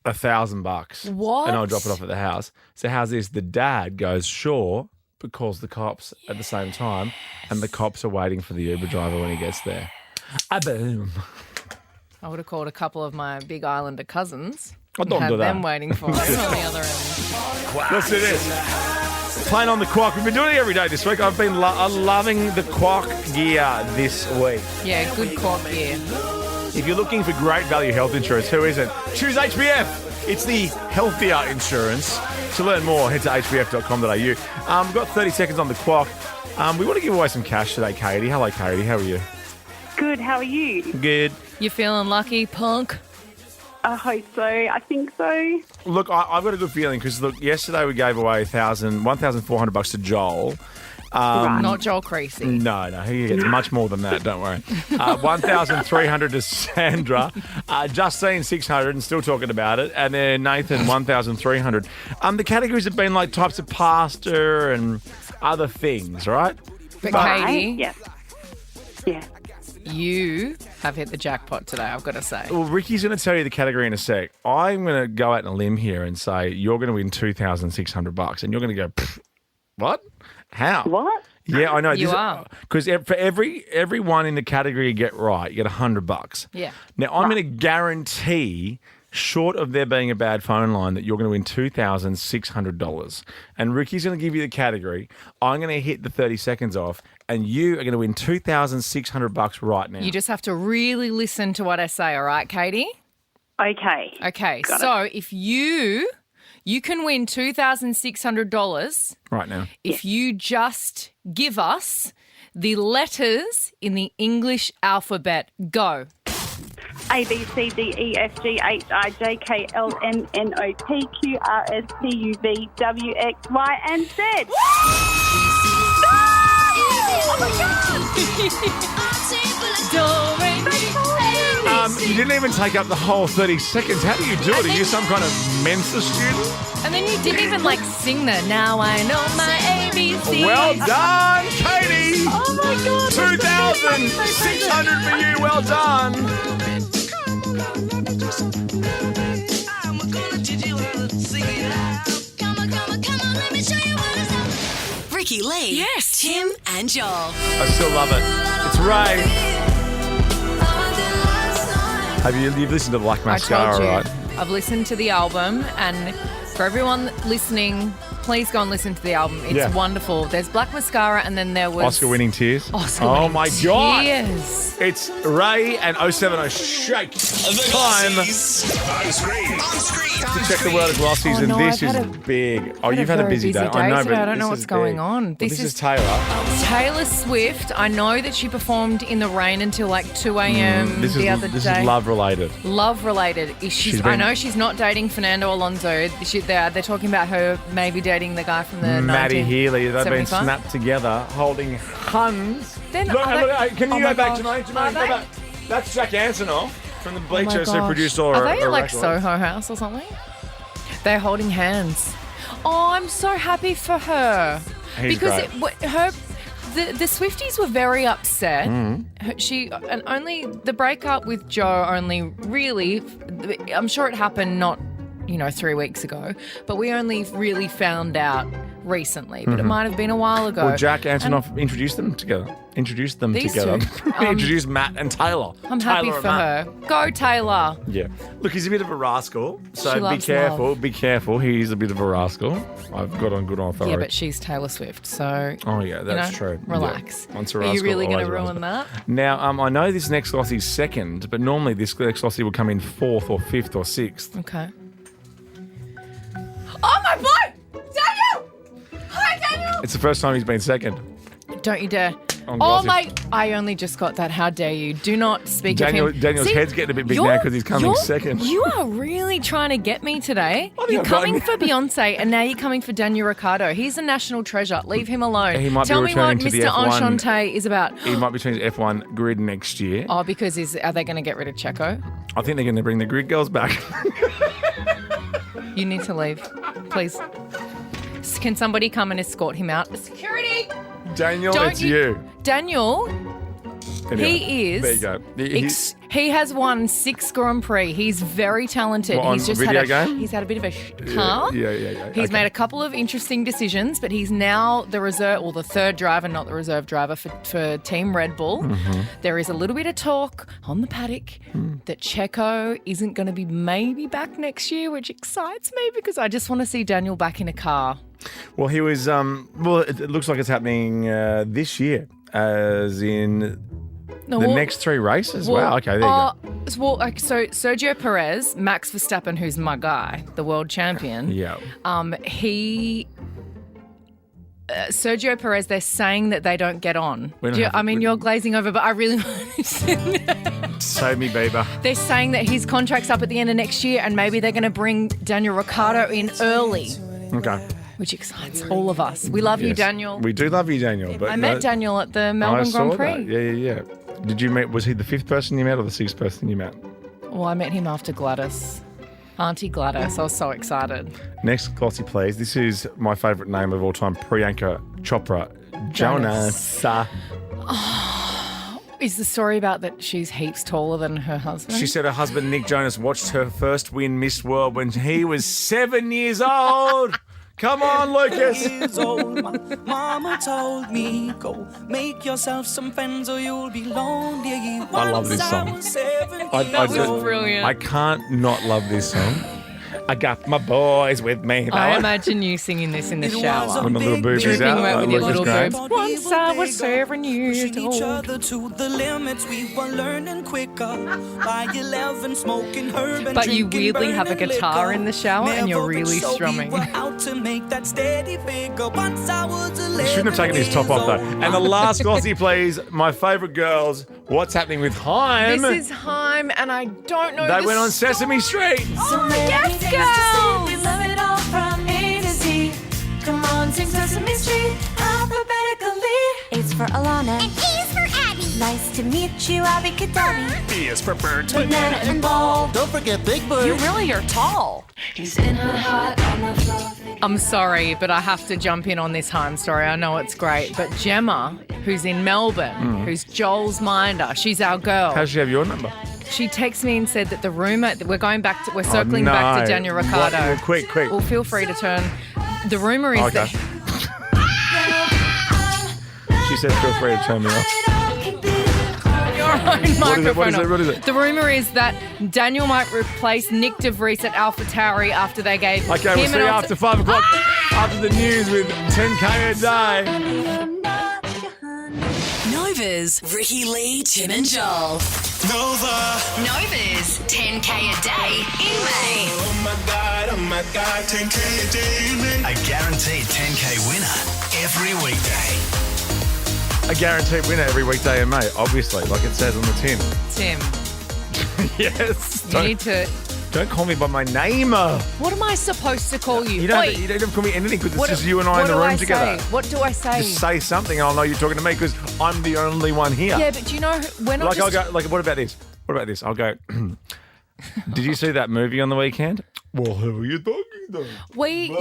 $1,000. What? And I'll drop it off at the house. So how's this? The dad goes, sure, but calls the cops at the same time, and the cops are waiting for the Uber driver when he gets there. Boom. I would have called a couple of my Big Islander cousins. I don't have do that. them waiting for us on the other end. Let's do this. Playing on the quack. We've been doing it every day this week. I've been loving the quack gear this week. Yeah, good quack gear. If you're looking for great value health insurance, who isn't? Choose HBF. It's the healthier insurance. To learn more, head to hbf.com.au. We've got 30 seconds on the clock. We want to give away some cash today, Katie. Hello, Katie. How are you? Good, how are you? Good. You feeling lucky, punk? I hope so. I think so. Look, I've got a good feeling because, look, yesterday we gave away $1,400 to Joel. Not Joel Creasy. No, he gets much more than that, don't worry. 1,300 to Sandra. Justine, 600 and still talking about it. And then Nathan, 1,300. The categories have been like types of pasta and other things, right? But Katie, Yeah. you have hit the jackpot today, I've got to say. Well, Ricky's going to tell you the category in a sec. I'm going to go out on a limb here and say you're going to win $2,600 and you're going to go, what? How? What? Yeah, I know. You are. Because for every one in the category you get right, you get $100. Yeah. Now, I'm going to guarantee, short of there being a bad phone line, that you're going to win $2,600. And Ricky's going to give you the category. I'm going to hit the 30 seconds off, and you are going to win $2,600 right now. You just have to really listen to what I say, all right, Katie? Okay. Okay, Got so if you can win $2,600 right now. if you just give us the letters in the English alphabet. Go. A, B, C, D, E, F, G, H, I, J, K, L, M, N, O, P, Q, R, S, T, U, V, W, X, Y, and Z. Oh, my God. You didn't even take up the whole 30 seconds. How do you do it? Are you some kind of Mensa student? And then you didn't even sing the Now I Know My ABC. Well done, Katie. Oh, my God. 2,600 for you. Well done. Ricky Lee. Yes. Tim and Joel. I still love it. It's Ray. You've listened to Black Mascara, I told you, right? I've listened to the album, and for everyone listening, please go and listen to the album. It's wonderful. There's Black Mascara, and then there was Oscar-winning Tears. Oscar-winning my God. Tears. It's Ray and 070 Shake. Time to check the world of glossies, Oh, and no, this I've is had a- big. Oh, you've had a very busy day. day I know, today. but I don't know this what's is going big. on. Well, This this is is Taylor. Taylor Swift. I know that she performed in the rain until 2 a.m. This the other is day. love related. Love related. I know she's not dating Fernando Alonso. They're talking about her maybe dating the guy from the Maddie Healy. They've been 1975. snapped together, holding hands. Then Look, are they- look, can you oh go my back gosh. tonight? Go Are they? back. That's Jack Antonoff from the Oh my Bleachers who gosh. produced all Are our they at our like records. Soho House or something? They're holding hands. Oh, I'm so happy for her. He's because great. the Swifties were very upset. Mm. The breakup with Joe only really, I'm sure it happened not 3 weeks ago, but we only really found out recently. But it might have been a while ago. Well, Jack Antonoff introduced them together. These Together. two, He introduced Matt and Taylor. I'm happy Taylor and for Matt. her. Go, Taylor. Yeah. Look, he's a bit of a rascal, so She be loves careful. love. Be careful. He's a bit of a rascal. I've got on good authority. Yeah, but she's Taylor Swift, so Oh, yeah, that's true. Relax. Yeah. Once a Are you rascal, really going to always a ruin that? Now, I know this next glossy's second, but normally this next glossy will come in fourth or fifth or sixth. Okay. Oh my boy! Daniel! Hi, Daniel! It's the first time he's been second. Don't you dare. On Oh glossies. my, I only just got that. How dare you? Do not speak of him. Daniel's See, head's getting a bit big now because he's coming second. You are really trying to get me today. think You're I've gotten- coming for Beyonce and now you're coming for Daniel Ricciardo. He's a national treasure. Leave him alone. He might be Tell me what returning to the Mr. F1. Enchante is about. He might be changing F1 grid next year. Oh, because are they going to get rid of Checo? I think they're going to bring the grid girls back. You need to leave, please. Can somebody come and escort him out? Security! Daniel, Don't it's you- you. Daniel, Anyway, he is. There you go. He has won 6 Grand Prix. He's very talented. What, on he's just video had game? He's had a bit of a calm. Yeah. He's made a couple of interesting decisions, but he's now the third driver, not the reserve driver for Team Red Bull. Mm-hmm. There is a little bit of talk on the paddock that Checo isn't going to be maybe back next year, which excites me because I just want to see Daniel back in a car. Well, he was. It looks like it's happening this year, as in the next 3 races. Wow. Okay, there you go. So Sergio Perez, Max Verstappen, who's my guy, the world champion. Yeah. He. Sergio Perez, they're saying that they don't get on. We You're glazing over, but I really want to say Save me, Bieber. they're saying that his contract's up at the end of next year and maybe they're going to bring Daniel Ricciardo in early, Okay. which excites all of us. We love you, Yes. Daniel. We do love you, Daniel. But I met Daniel at the I Melbourne saw Grand Prix. that. Yeah. Did you meet? Was he the 5th person you met or the 6th person you met? Well, I met him after Gladys. Auntie Gladys. I was so excited. Next, Glossy, please. This is my favourite name of all time, Priyanka Chopra Jonas. Is the story about that she's heaps taller than her husband? She said her husband, Nick Jonas, watched her first win Miss World when he was 7 years old. Come on, Lucas. Years old, my mama told me, go make yourself some friends or you'll be lonely. I love this song. That was brilliant. I can't not love this song. I got my boys with me. I imagine you singing this in the shower. When my little boobies Dripping out, wet like with your Lucas little Graham. boobs. Once I was 7 years Pushing each old. other to the limits, we were learning quicker. By 11, smoking herb and But you drinking weirdly have a burning guitar liquor. in the shower and you're Never been really so strumming. We were out to make that steady figure. Once I was 11 Shouldn't have taken his top off, though. years And the old. last Glossy, please. My favourite girls. What's happening with Haim? This is Haim, and I don't know. They the went on story. Sesame Street. Oh, yes, girls! We love it all from A to Z. Come on, sing Sesame Street alphabetically. A's for Alana. And E's for Abby. Nice to meet you, Abby Kadabi. B is for Bert. Banana and Ball. Don't forget Big Bird. You really are tall. He's in her heart on the floor. I'm sorry, but I have to jump in on this Haim story. I know it's great, but Gemma, who's in Melbourne, who's Joel's minder, she's our girl. How does she have your number? She texted me and said that the rumour that we're circling back to Daniel Ricciardo. What? Quick. Well, feel free to turn. The rumour is Okay. She said feel free to turn me off. your own microphone. What is it? The rumour is that Daniel might replace Nick DeVries at AlphaTauri after they gave Okay, him we'll see you an after 5 o'clock. After the news with 10K a day. Nova's Ricky Lee, Tim and Joel. Nova. Nova's 10K a day in May. Oh my God, 10K a day in May. A guaranteed 10K winner every weekday. A guaranteed winner every weekday in May, obviously, like it says on the tin. Tim, Yes. you need to. Don't call me by my name. What am I supposed to call you? You don't Oi, have to call me anything because it's what- just you and I in what the do room I together. say? What do I say? Just say something and I'll know you're talking to me because I'm the only one here. Yeah, but do you know we're not Like just. I'll go. Like what about this? What about this? I'll go. Did you see that movie on the weekend? Well, who are you talking to?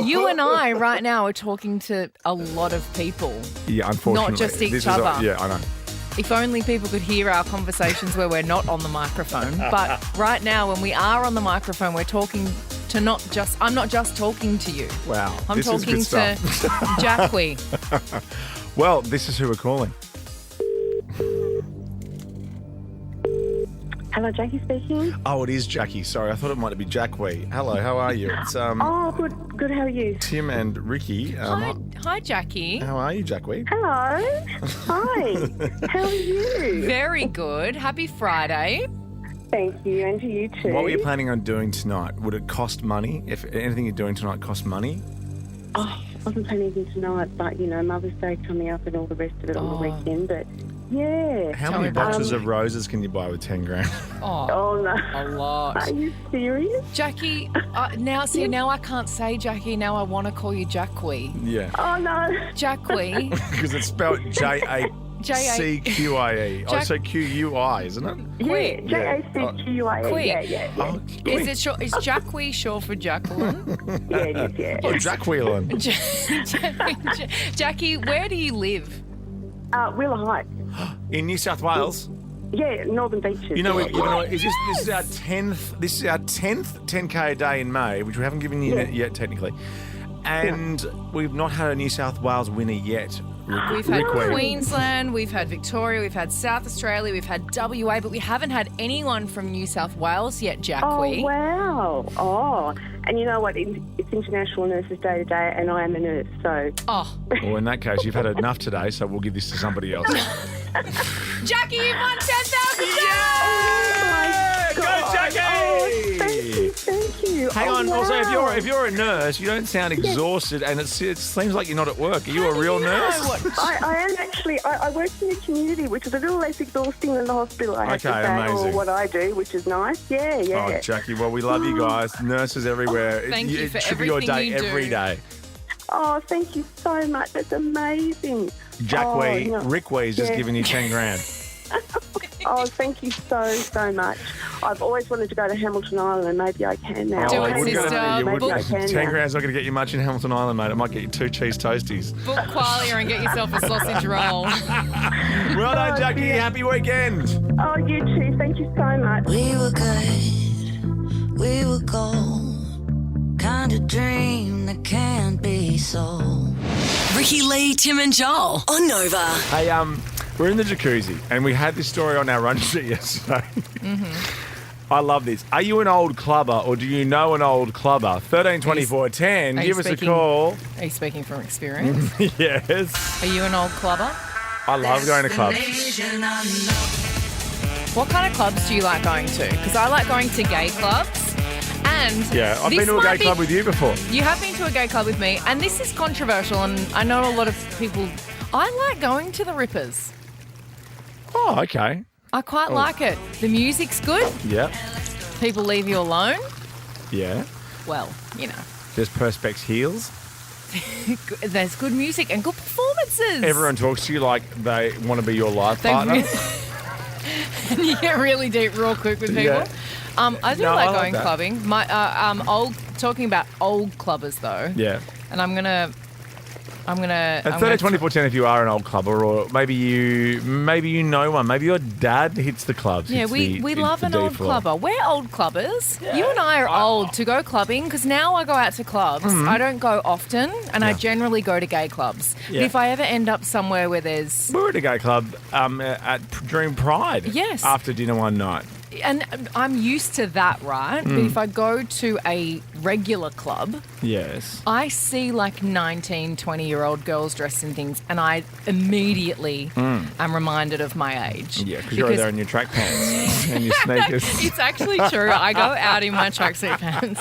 You and I right now are talking to a lot of people. Yeah, unfortunately, Not just each This is other. yeah, I know. If only people could hear our conversations where we're not on the microphone. But right now, when we are on the microphone, we're talking to not just. I'm not just talking to you. Wow, I'm this is talking good to stuff. Jackie. Well, this is who we're calling. Hello, Jackie speaking. Oh, it is Jackie. Sorry, I thought it might be Jackie. Hello, how are you? It's Oh, good. How are you? Tim and Ricky. Hi, Jackie. How are you, Jackie? Hello. Hi. How are you? Very good. Happy Friday. Thank you, and to you too. What were you planning on doing tonight? Would it cost money? If anything you're doing tonight costs money? Oh, I wasn't planning anything tonight, but Mother's Day coming up and all the rest of it on the weekend. But yeah. How Tell many me about boxes of roses can you buy with 10 grand? Oh no. A lot. Are you serious? Jackie, now I can't say Jackie. Now I want to call you Jackie. Yeah. Oh no. Jackie. Because it's spelled Jacquie. Oh, so Qui, isn't it? Yeah. Jacquie. Yeah. Oh, Is Jackie short for Jacqueline? Yeah, it is. Oh, Jack Whelan. Jackie, where do you live? Wheeler Heights. In New South Wales. Yeah, Northern Beaches. You know, this is our 10th. This is our 10th 10K a day in May, which we haven't given you yet technically, and we've not had a New South Wales winner yet. We've had Queensland, we've had Victoria, we've had South Australia, we've had WA, but we haven't had anyone from New South Wales yet, Jackie. Oh, wow. Oh, and you know what? It's International Nurses Day today, and I am a nurse, so... Oh. Well, in that case, you've had enough today, so we'll give this to somebody else. Jackie, you've won $10,000! Oh, my Go, God. Jackie! Oh, thank you. you. Hang on. Also, if you're a nurse, you don't sound exhausted, and it seems like you're not at work. Are you a real nurse? I am actually. I work in the community, which is a little less exhausting than the hospital. I have to say, amazing. or what I do, which is nice. Yeah. Oh, Jackie. Well, we love you guys. Nurses everywhere. Thank you for It should be your everything day you do. every day. Oh, thank you so much. That's amazing. Rick Wee's just giving you 10 grand. Oh, thank you so much. I've always wanted to go to Hamilton Island, and maybe I can now. Do it, sister. Maybe I can 10 now. grand's not going to get you much in Hamilton Island, mate. It might get you 2 cheese toasties. Book Qualia and get yourself a sausage roll. Well done, Jackie. dear. Happy weekend. Oh, you too. Thank you so much. We were good, we were gold. Kind of dream that can't be sold. Ricky Lee, Tim and Joel on Nova. Hey, we're in the jacuzzi, and we had this story on our run sheet yesterday. I love this. Are you an old clubber, or do you know an old clubber? 13 24 10. Give us a call. Are you speaking from experience? Yes. Are you an old clubber? I love going to clubs. What kind of clubs do you like going to? Because I like going to gay clubs. And I've been to a gay club with you before. You have been to a gay club with me, and this is controversial, and I know a lot of people. I like going to the Rippers. Oh, okay. I quite like it. The music's good. Yeah. People leave you alone. Yeah. Well, you know. There's Perspex heels. There's good music and good performances. Everyone talks to you like they want to be your life partner. And you get really deep real quick with people. Yeah. I do No, like I like going that. clubbing. Talking about old clubbers though. Yeah. And I'm gonna. At 13 24 10, if you are an old clubber, or maybe you know one. Maybe your dad hits the clubs. Yeah, hits we the- love the an D old floor. clubber. We're old clubbers. You and I are old to go clubbing because now I go out to clubs. I don't go often, and I generally go to gay clubs. Yeah. But if I ever end up somewhere where there's... We were at a gay club during Pride. Yes. After dinner one night. And I'm used to that, right? But if I go to a regular club... Yes. I see like 19, 20-year-old girls dressed in things, and I immediately am reminded of my age. Yeah, because you're there in your track pants and your sneakers. It's actually true. I go out in my tracksuit pants.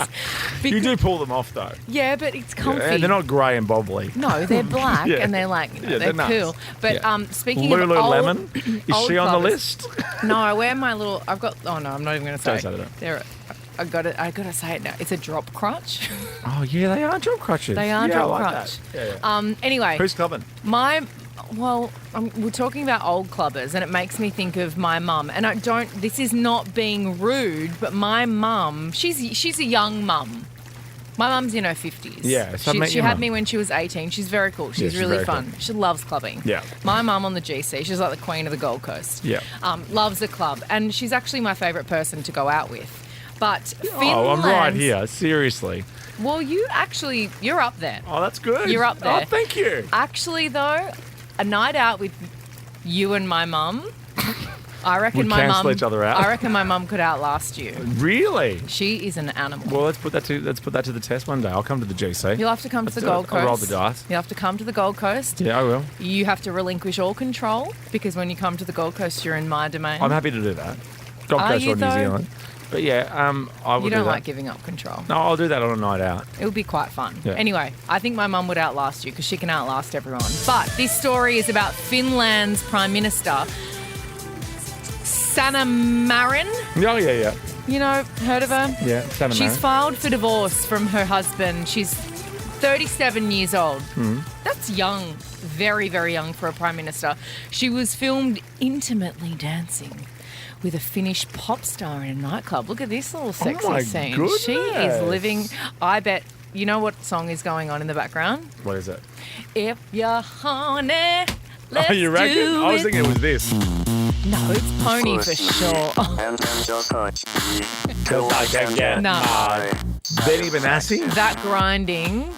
You do pull them off, though. Yeah, but it's comfy. Yeah, and they're not grey and bobbly. No, they're black Yeah. and they're like, Yeah, they're they're cool. nice. But Yeah. speaking of Lululemon, is old she on the clubbers- list? No, I wear my little. Oh no, I'm not even going to say. Don't say that. They're. I gotta say it now. It's a drop crutch. Oh yeah, they are drop crutches. They are yeah, drop I like crutch. That. Yeah. Anyway, Who's clubbing? We're talking about old clubbers, and it makes me think of my mum. And this is not being rude, but my mum, she's a young mum. My mum's in her 50s. Yeah, so I met she your had mum. me when she was 18. She's very cool. She's she's really very fun. cool. She loves clubbing. Yeah. My mum on the GC, she's like the queen of the Gold Coast. Yeah. Loves the club, and she's actually my favourite person to go out with. But Oh, I'm right Finland's- here. Seriously. Well, you're up there. Oh, that's good. You're up there. Oh, thank you. Actually, though, a night out with you and my mum, I reckon Would my cancel mum. each other out? I reckon my mum could outlast you. Really? She is an animal. Well, let's put that to the test one day. I'll come to the GC. You'll have to come to Let's the do it. Gold Coast. I'll roll the dice. You'll have to come to the Gold Coast. Yeah, I will. You have to relinquish all control because when you come to the Gold Coast, you're in my domain. I'm happy to do that. Gold Are Coast you, or New though? Zealand. But yeah, I will You do don't that. like giving up control. No, I'll do that on a night out. It would be quite fun. Yeah. Anyway, I think my mum would outlast you because she can outlast everyone. But this story is about Finland's Prime Minister, Sanna Marin. Oh, yeah. You know, heard of her? Yeah, Sanna She's Marin. filed for divorce from her husband. She's 37 years old. That's young, very, very young for a Prime Minister. She was filmed intimately dancing with a Finnish pop star in a nightclub. Look at this little sexy my scene. goodness. She is living, I bet, you know what song is going on in the background? What is it? If you're honey, let's Oh, you reckon? do I was it. thinking it was this. No, it's Pony for sure. Till I can get No. my Benny Benassi. That grinding.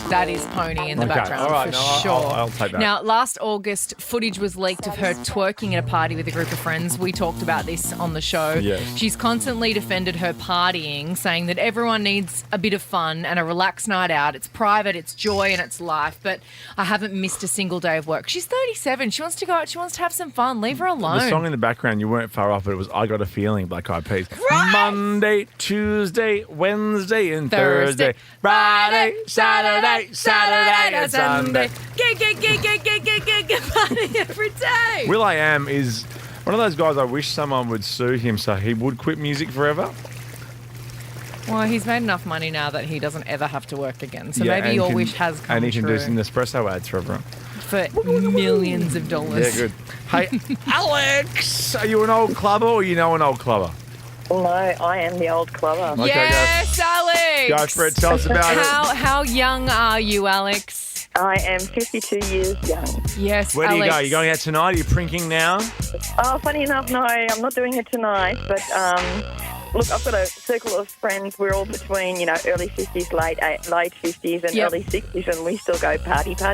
That is Pony in the Okay, background all right, for no, sure. I'll take that. Now, last August, footage was leaked of her twerking at a party with a group of friends. We talked about this on the show. Yes. She's constantly defended her partying, saying that everyone needs a bit of fun and a relaxed night out. It's private, it's joy, and it's life. But I haven't missed a single day of work. She's 37. She wants to go out. She wants to have some fun. Leave her alone. The song in the background, you weren't far off, but it was I Got a Feeling, Black Eyed Peas. Right. Monday, Tuesday, Wednesday, and Thursday. Friday, Saturday, and Sunday. Get party every day. will.i.am is one of those guys I wish someone would sue him so he would quit music forever. Well, he's made enough money now that he doesn't ever have to work again. So Yeah, maybe and your can- wish has come And he can true do some Nespresso ads for everyone. for millions of dollars. Yeah, good. Hey, Alex, are you an old clubber or you know an old clubber? No, I am the old clubber. Okay, Yes, Alex. Go for it. Tell us about it. How young are you, Alex? I am 52 years young. Yes, Where do you Alex. go? You going out tonight? Are you prinking now? Oh, funny enough, no, I'm not doing it tonight. But look, I've got a circle of friends. We're all between, early 50s, late 50s, and Yep. early 60s, and we still go party. No.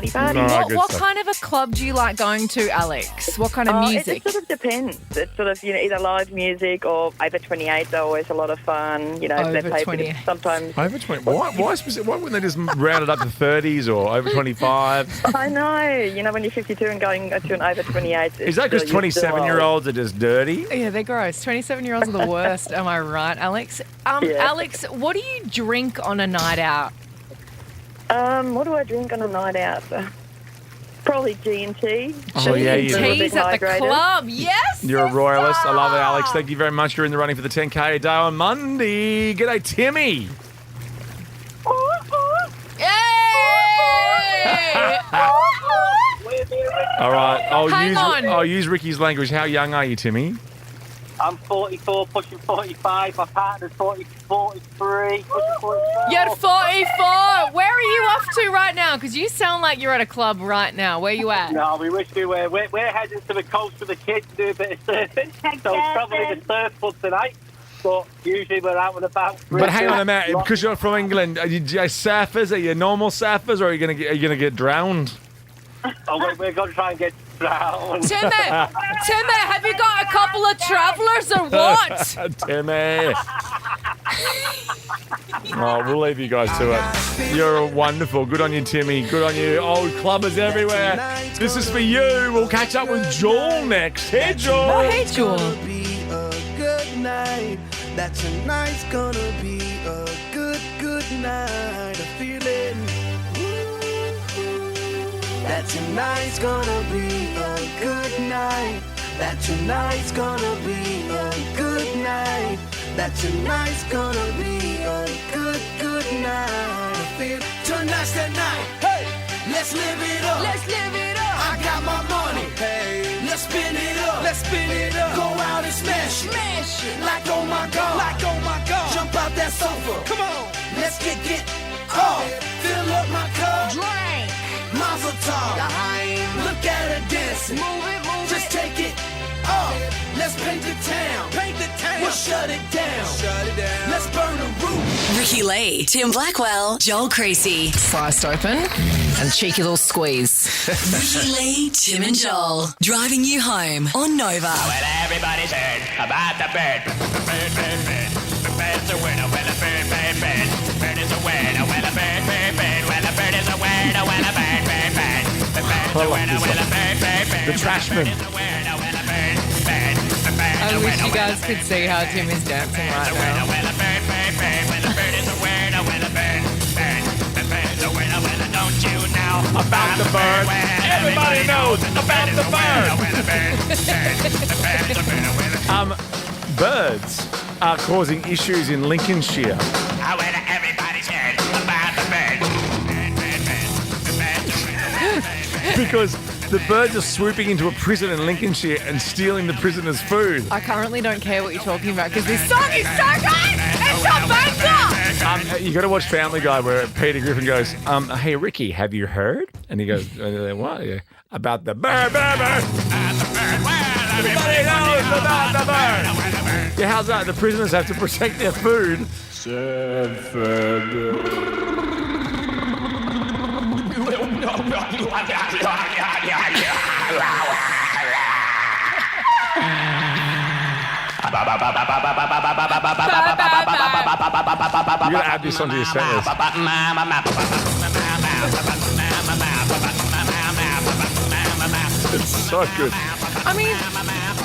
What stuff. kind of a club do you like going to, Alex? What kind of music? It sort of depends. It's sort of, either live music or over 28s are always a lot of fun. They Over play a bit of- 28. sometimes. Over 20. Why specific? Why wouldn't they just round it up to 30s or over 25? I know. When you're 52 and going to an over 28. Is that because 27-year-olds are just dirty? Yeah, they're gross. 27-year-olds are the worst. Am I right, Alex? Yeah. Alex, what do you drink on a night out? What do I drink on a night out? Probably G&T. Oh, yeah, you do. Teas at the club. Yes. You're a royalist. I love it, Alex. Thank you very much. You're in the running for the 10K a day on Monday. G'day, Timmy. Yay! All right. Hang on. I'll use Ricky's language. How young are you, Timmy? I'm 44, pushing 45. My partner's 43, pushing 44. You're 44. Where are you off to right now? Because you sound like you're at a club right now. Where you at? No, we wish we were. We're heading to the coast with the kids to do a bit of surfing. So it's probably the surfboard tonight. But usually we're out and about. But hang on a minute, because you're from England, are you surfers? Are you normal surfers, or are you gonna get drowned? Oh, we're going to try and get drowned. Timmy, have you got a couple of travellers or what? Timmy. Oh, we'll leave you guys to it. You're wonderful. Good on you, Timmy. Good on you. Old clubbers everywhere. This is for you. We'll catch up with Joel next. Hey, Joel. Oh, hey, Joel. Good night. That tonight's gonna be a good night. A feeling that tonight's gonna be a good night. That tonight's gonna be a good night. That tonight's gonna be a good night. I feel tonight's the night. Hey, let's live it up. Let's live it up. I got my money. Hey, let's spin it up. Let's spin it up. Go out and smash it. Smash it. Like oh my god. Like oh my god. Jump out that sofa. Come on. Let's get off. Fill up my cup. Drink. Mazel tov. Look at her dancing. Move it. Just take it off. Let's paint the town. We'll shut it down. Let's burn the roof. Ricky Lee, Tim Blackwell, Joel Creasy. Sliced open and cheeky little squeeze. Ricky Lee, Tim and Joel. Driving you home on Nova. Well, everybody's heard about the bird. Bird. The bird's a winner. Well, a bird. Bird is a winner. Well, a bird. Well, a bird is a winner. Well, a bird. The bird's a winner. Well, a bird. The Trashman. I wish you guys could see how Tim is dancing right now. About the bird. Everybody knows about the bird. Birds are causing issues in Lincolnshire. Everybody's heard about the bird. Because the birds are swooping into a prison in Lincolnshire and stealing the prisoners' food. I currently don't care what you're talking about because this song is so good. It's a banger. You got to watch Family Guy where Peter Griffin goes, "Hey Ricky, have you heard?" And he goes, "What? Yeah. About the bird." Everybody knows about the bird. Yeah, how's that? The prisoners have to protect their food. You're going to add this onto your set list. It's so good. I mean,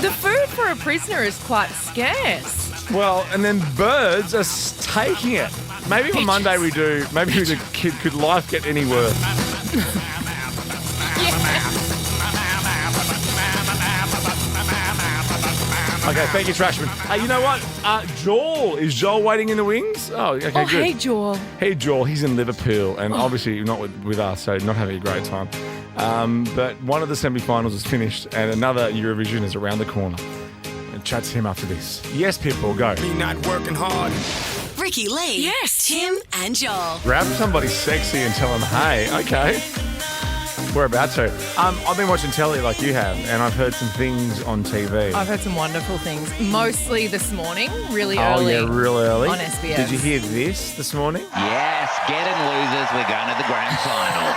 the food for a prisoner is quite scarce. Well, and then birds are taking it. Maybe on Monday we do. Maybe the kid could life get any worse? Okay, thank you, Trashman. You know what? Joel. Is Joel waiting in the wings? Oh, okay, good. Hey, Joel. Hey, Joel. He's in Liverpool and obviously not with us, so not having a great time. But one of the semi-finals is finished and another Eurovision is around the corner. And chat to him after this. Yes, people, go. Me not working hard. Ricky Lee. Yes. Tim and Joel. Grab somebody sexy and tell them, hey, okay. We're about to. I've been watching telly like you have, and I've heard some things on TV. I've heard some wonderful things, mostly this morning, really Oh, early. yeah, real early. On SBS. Did you hear this morning? Yes, get it, losers. We're going to the grand final.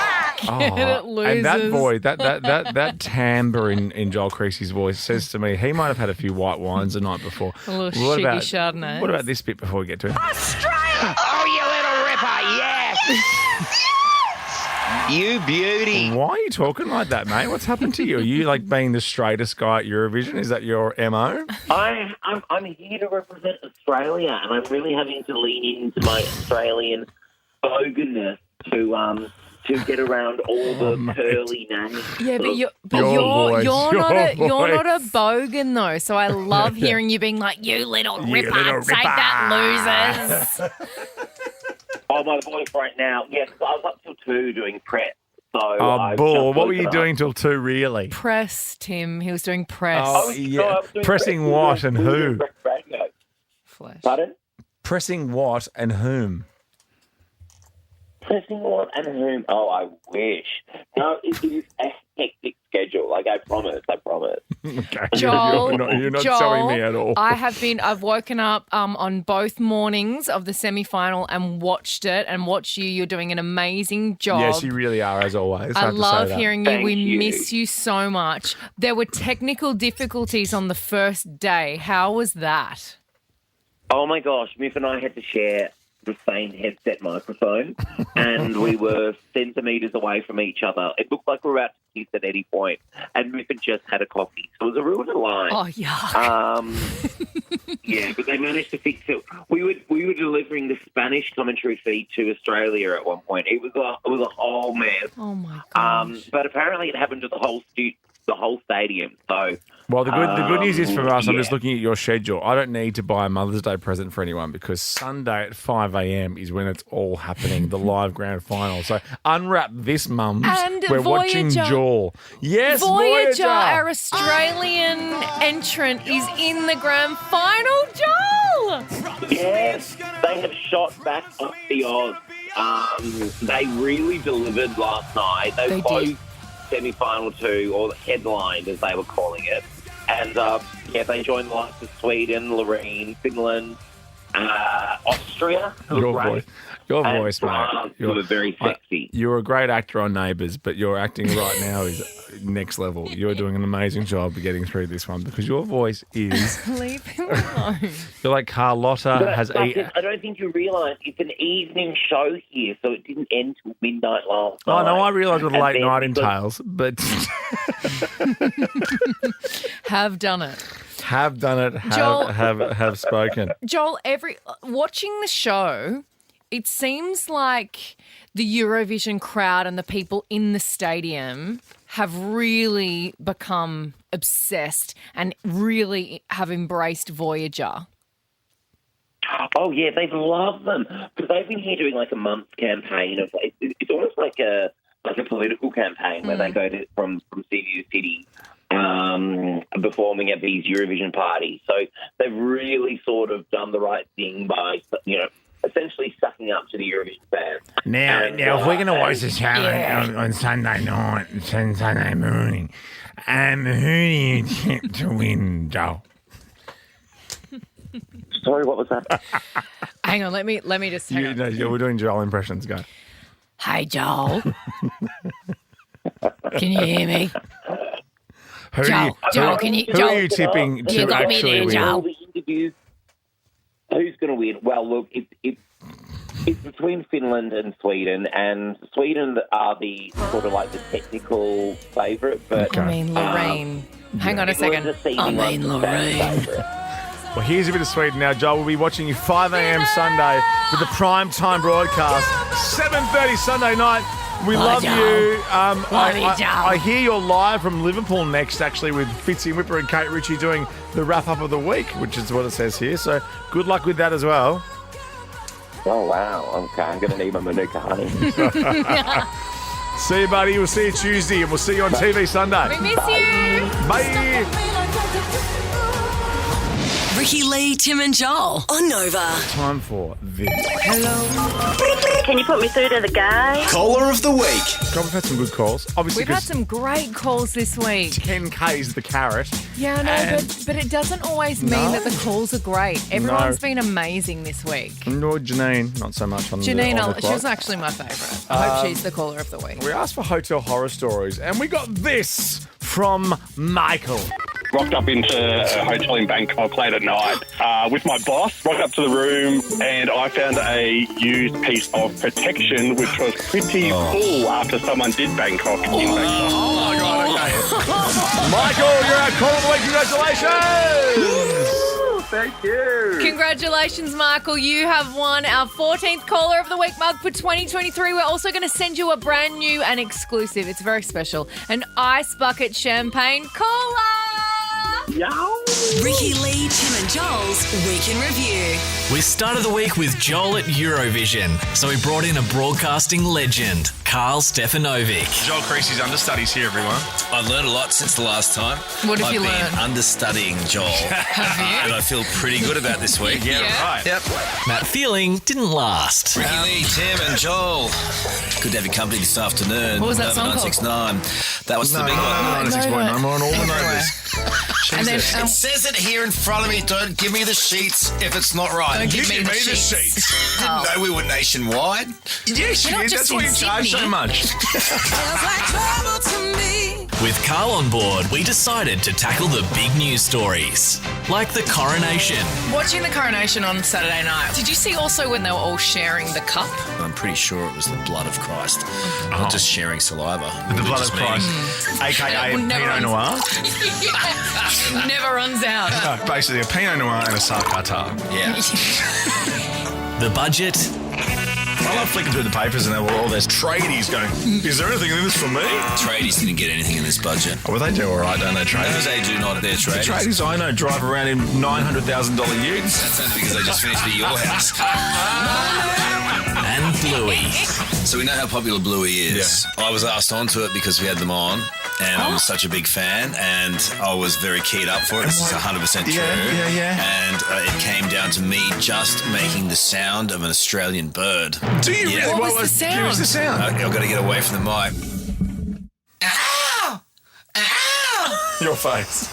Get it, losers. And that boy, that timbre in Joel Creasy's voice says to me, he might have had a few white wines the night before. A little shiggy Chardonnay. What about this bit before we get to it? Australia! Oh, you little ripper, yes! You beauty. Why are you talking like that, mate? What's happened to you? Are you like being the straightest guy at Eurovision? Is that your MO? I'm here to represent Australia, and I'm really having to lean into my Australian boganness to get around all the curly names. Yeah, but you're voice, not a voice. bogan though. So I love hearing you being like, "You little ripper, take that, losers." Oh, my voice right now. Yes, I was up till 2 doing prep. So Oh, bull. What were you doing till 2, really? Press, Tim. He was doing press. Oh, yeah. Pressing what and who? Flesh. Pardon? Pressing what and whom? Pressing what and whom? Oh, I wish. No, it is a hectic schedule. Like, I promise. Okay. Joel, you're not Joel, selling me at all. I've woken up on both mornings of the semi-final and watched it and watched you. You're doing an amazing job. Yes, you really are, as always. I have to love say that. hearing you. We miss you so much. There were technical difficulties on the first day. How was that? Oh, my gosh. Miff and I had to share the same headset microphone, and we were centimetres away from each other. It looked like we were about to kiss at any point, and Miff had just had a coffee. So it was a real delight. Oh, yuck. Yeah, but they managed to fix it. We were delivering the Spanish commentary feed to Australia at one point. It was a whole mess. Oh, my gosh. But apparently it happened to the whole stadium. So, Well, the good news is for us, I'm yeah. just looking at your schedule. I don't need to buy a Mother's Day present for anyone because Sunday at 5 a.m. is when it's all happening, the live grand final. So unwrap this, mums. And We're watching Voyager. Joel. Yes, Voyager, our Australian entrant, is in the grand final, Joel! Yes, they have shot back off the odds. They really delivered last night. They closed semi-final 2, or headlined as they were calling it. And, they joined the likes of Sweden, Lorraine, Finland, Austria. Your voice, mate. You're very sexy. You're a great actor on Neighbours, but your acting right now is next level. You're doing an amazing job of getting through this one because your voice is... Leave him alone. You're like Carlotta I don't think you realise it's an evening show here, so it didn't end till midnight last night. Oh, no, I realise what a And late then night because- entails, but... Have done it. Have done it, Joel- have spoken. Joel, watching the show, it seems like the Eurovision crowd and the people in the stadium have really become obsessed and really have embraced Voyager. Oh, yeah, they love them. Because they've been here doing like a month's campaign. It's almost like a political campaign where they go from city to city performing at these Eurovision parties. So they've really sort of done the right thing by, essentially sucking up to the Eurovision fans. Now, if we're going to watch the show on Sunday night, Sunday morning, who do you tip to win, Joel? Sorry, what was that? Hang on, let me just hang on. We're doing Joel impressions. Go. Hey, Joel. Can you hear me? Joel, can you... Who are you tipping to You got me actually there, win? Joel. The interviews. Who's going to win? Well, look, it's between Finland and Sweden are the sort of like the technical favourite. But I mean, Lorraine. Hang on a second. Lorraine. Well, here's a bit of Sweden now, Joel. We'll be watching you 5 a.m. Sunday with the prime time broadcast, 7:30 Sunday night. We love you. I hear you're live from Liverpool next, actually, with Fitzy Whipper and Kate Ritchie doing the wrap-up of the week, which is what it says here. So good luck with that as well. Oh, wow. Okay, I'm going to need my Manuka honey. See you, buddy. We'll see you Tuesday, and we'll see you on TV Sunday. We miss you. Bye. Ricky Lee, Tim and Joel on Nova. Time for this. Can you put me through to the guy? Caller of the week. God, we've had some good calls. Obviously, We've had some great calls this week. 10K's the carrot. Yeah, I know, but it doesn't always mean that the calls are great. Everyone's been amazing this week. Nor Janine, not so much on Janine, the she was actually my favourite. I hope she's the caller of the week. We asked for hotel horror stories, and we got this from Michael. Rocked up into a hotel in Bangkok late at night with my boss. Rocked up to the room and I found a used piece of protection which was pretty full after someone did Bangkok in Bangkok. Oh my God, okay. Michael, you're our call of the week. Congratulations. Thank you. Congratulations, Michael. You have won our 14th Caller of the Week mug for 2023. We're also going to send you a brand new and exclusive, it's very special, an Ice Bucket Champagne Cola. Ricky Lee, Tim and Joel's Week in Review. We started the week with Joel at Eurovision, so we brought in a broadcasting legend, Carl Stefanovic. Joel Creasy's understudies here, everyone. I've learned a lot since the last time. What have you I've learned? been understudying Joel. Have you? And I feel pretty good about this week. Yeah. Right. Yep. That feeling didn't last. Ricky Lee, Tim and Joel. Good to have your company this afternoon. What was that song called? 969. That was the big one. 969. I'm on all the Everywhere. numbers. And then, It says it here in front of me. Don't give me the sheets if it's not right. Don't give me the sheets. Didn't know we were nationwide. Yes, We're not just that's why in you charge so Sydney. much. With Carl on board, we decided to tackle the big news stories, like the coronation. watching the coronation on Saturday night, did you see also when they were all sharing the cup? I'm pretty sure it was the blood of Christ. Not just sharing saliva. The blood of Just Christ, a.k.a. Pinot Noir. Never runs out. No, basically a Pinot Noir and a Sarkata. Yeah. The budget, I love flicking through the papers and all there's tradies going, is there anything in this for me? Tradies didn't get anything in this budget. Well, they do all right, don't they, tradies? No, they do not. They're The tradies. tradies I know drive around in $900,000 utes. That's only because they just finished at your house. and Bluey. So we know how popular Bluey is. I was asked onto it because we had them on, and I was such a big fan, and I was very keyed up for it. This is 100% true. Yeah. And it came down to me just making the sound of an Australian bird. Do you really? What was the sound? Give us the sound. I've got to get away from the mic. Your face.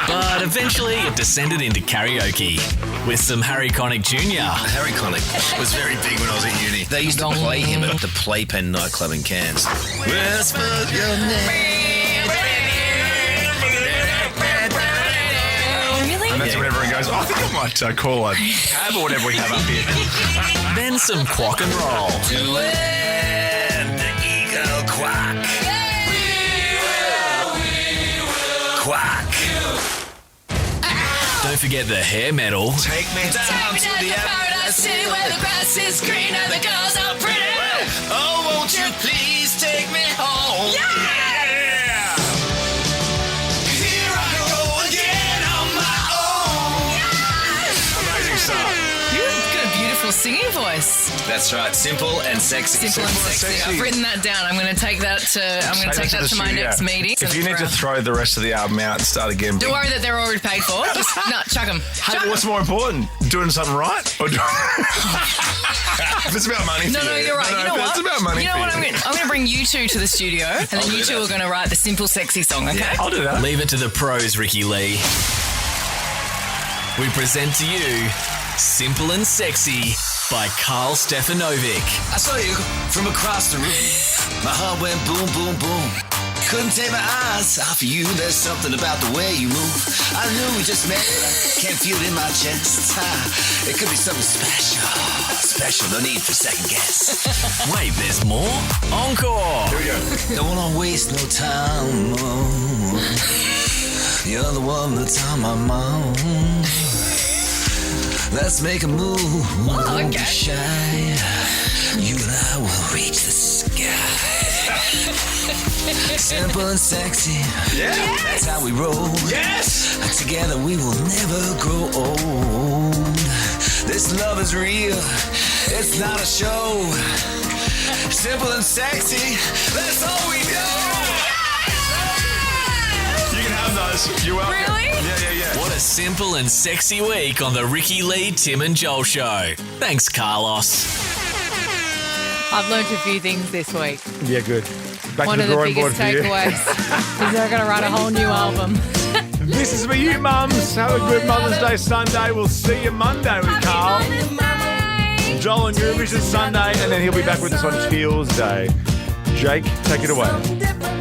But eventually it descended into karaoke with some Harry Connick Jr. Harry Connick was very big when I was at uni. They used to play him at the Playpen nightclub in Cairns. Whisper your name. Really? And that's when everyone goes, I think I might call a cab or whatever we have up here. Then some quack and roll. When the eagle quack. Quack. Don't forget the hair metal. Take me down to the paradise city where the grass is green and the girls are pretty. Oh, won't you please take me home? Yeah! Here I go again on my own. Amazing stuff. You've got a beautiful singing voice. That's right, simple and sexy. Simple and sexy. I've written that down. I'm going to take that to my next meeting. If you need to throw the rest of the album out and start again. Don't worry that they're already paid for. Just chuck them. Hey, what's more important? Doing something right? Or doing... If it's about money for No, you. you're right. You know what? It's about money You know for what? you. I'm going to bring you two to the studio, and then you two are going to write the simple, sexy song. Okay? I'll do that. Leave it to the pros, Ricky Lee. We present to you Simple and Sexy by Carl Stefanovic. I saw you from across the room. My heart went boom, boom, boom. Couldn't take my eyes off of you. There's something about the way you move. I knew we just met, but I can't feel it in my chest. It could be something special. Special, no need for second guess. Wait, there's more? Encore. Here we go. Don't wanna waste no time. Oh. You're the one that's on my mind. Let's make a move. Don't be shy. You and I will reach the sky. Simple and sexy. Yeah. That's how we roll. Yes. Together we will never grow old. This love is real. It's not a show. Simple and sexy. That's all we know. You can have those. You're welcome. Really? Yeah. What a simple and sexy week on the Ricky Lee, Tim and Joel show. Thanks, Carlos. I've learned a few things this week. Yeah, good. Back One to of the the drawing board biggest for you. takeaways is they're going to write a whole new album. This is for you, mums. Have a good Mother's Day Sunday. We'll see you Monday with Carl. Joel on Eurovision Sunday, and then he'll be back with us on Tuesday. Jake, take it away.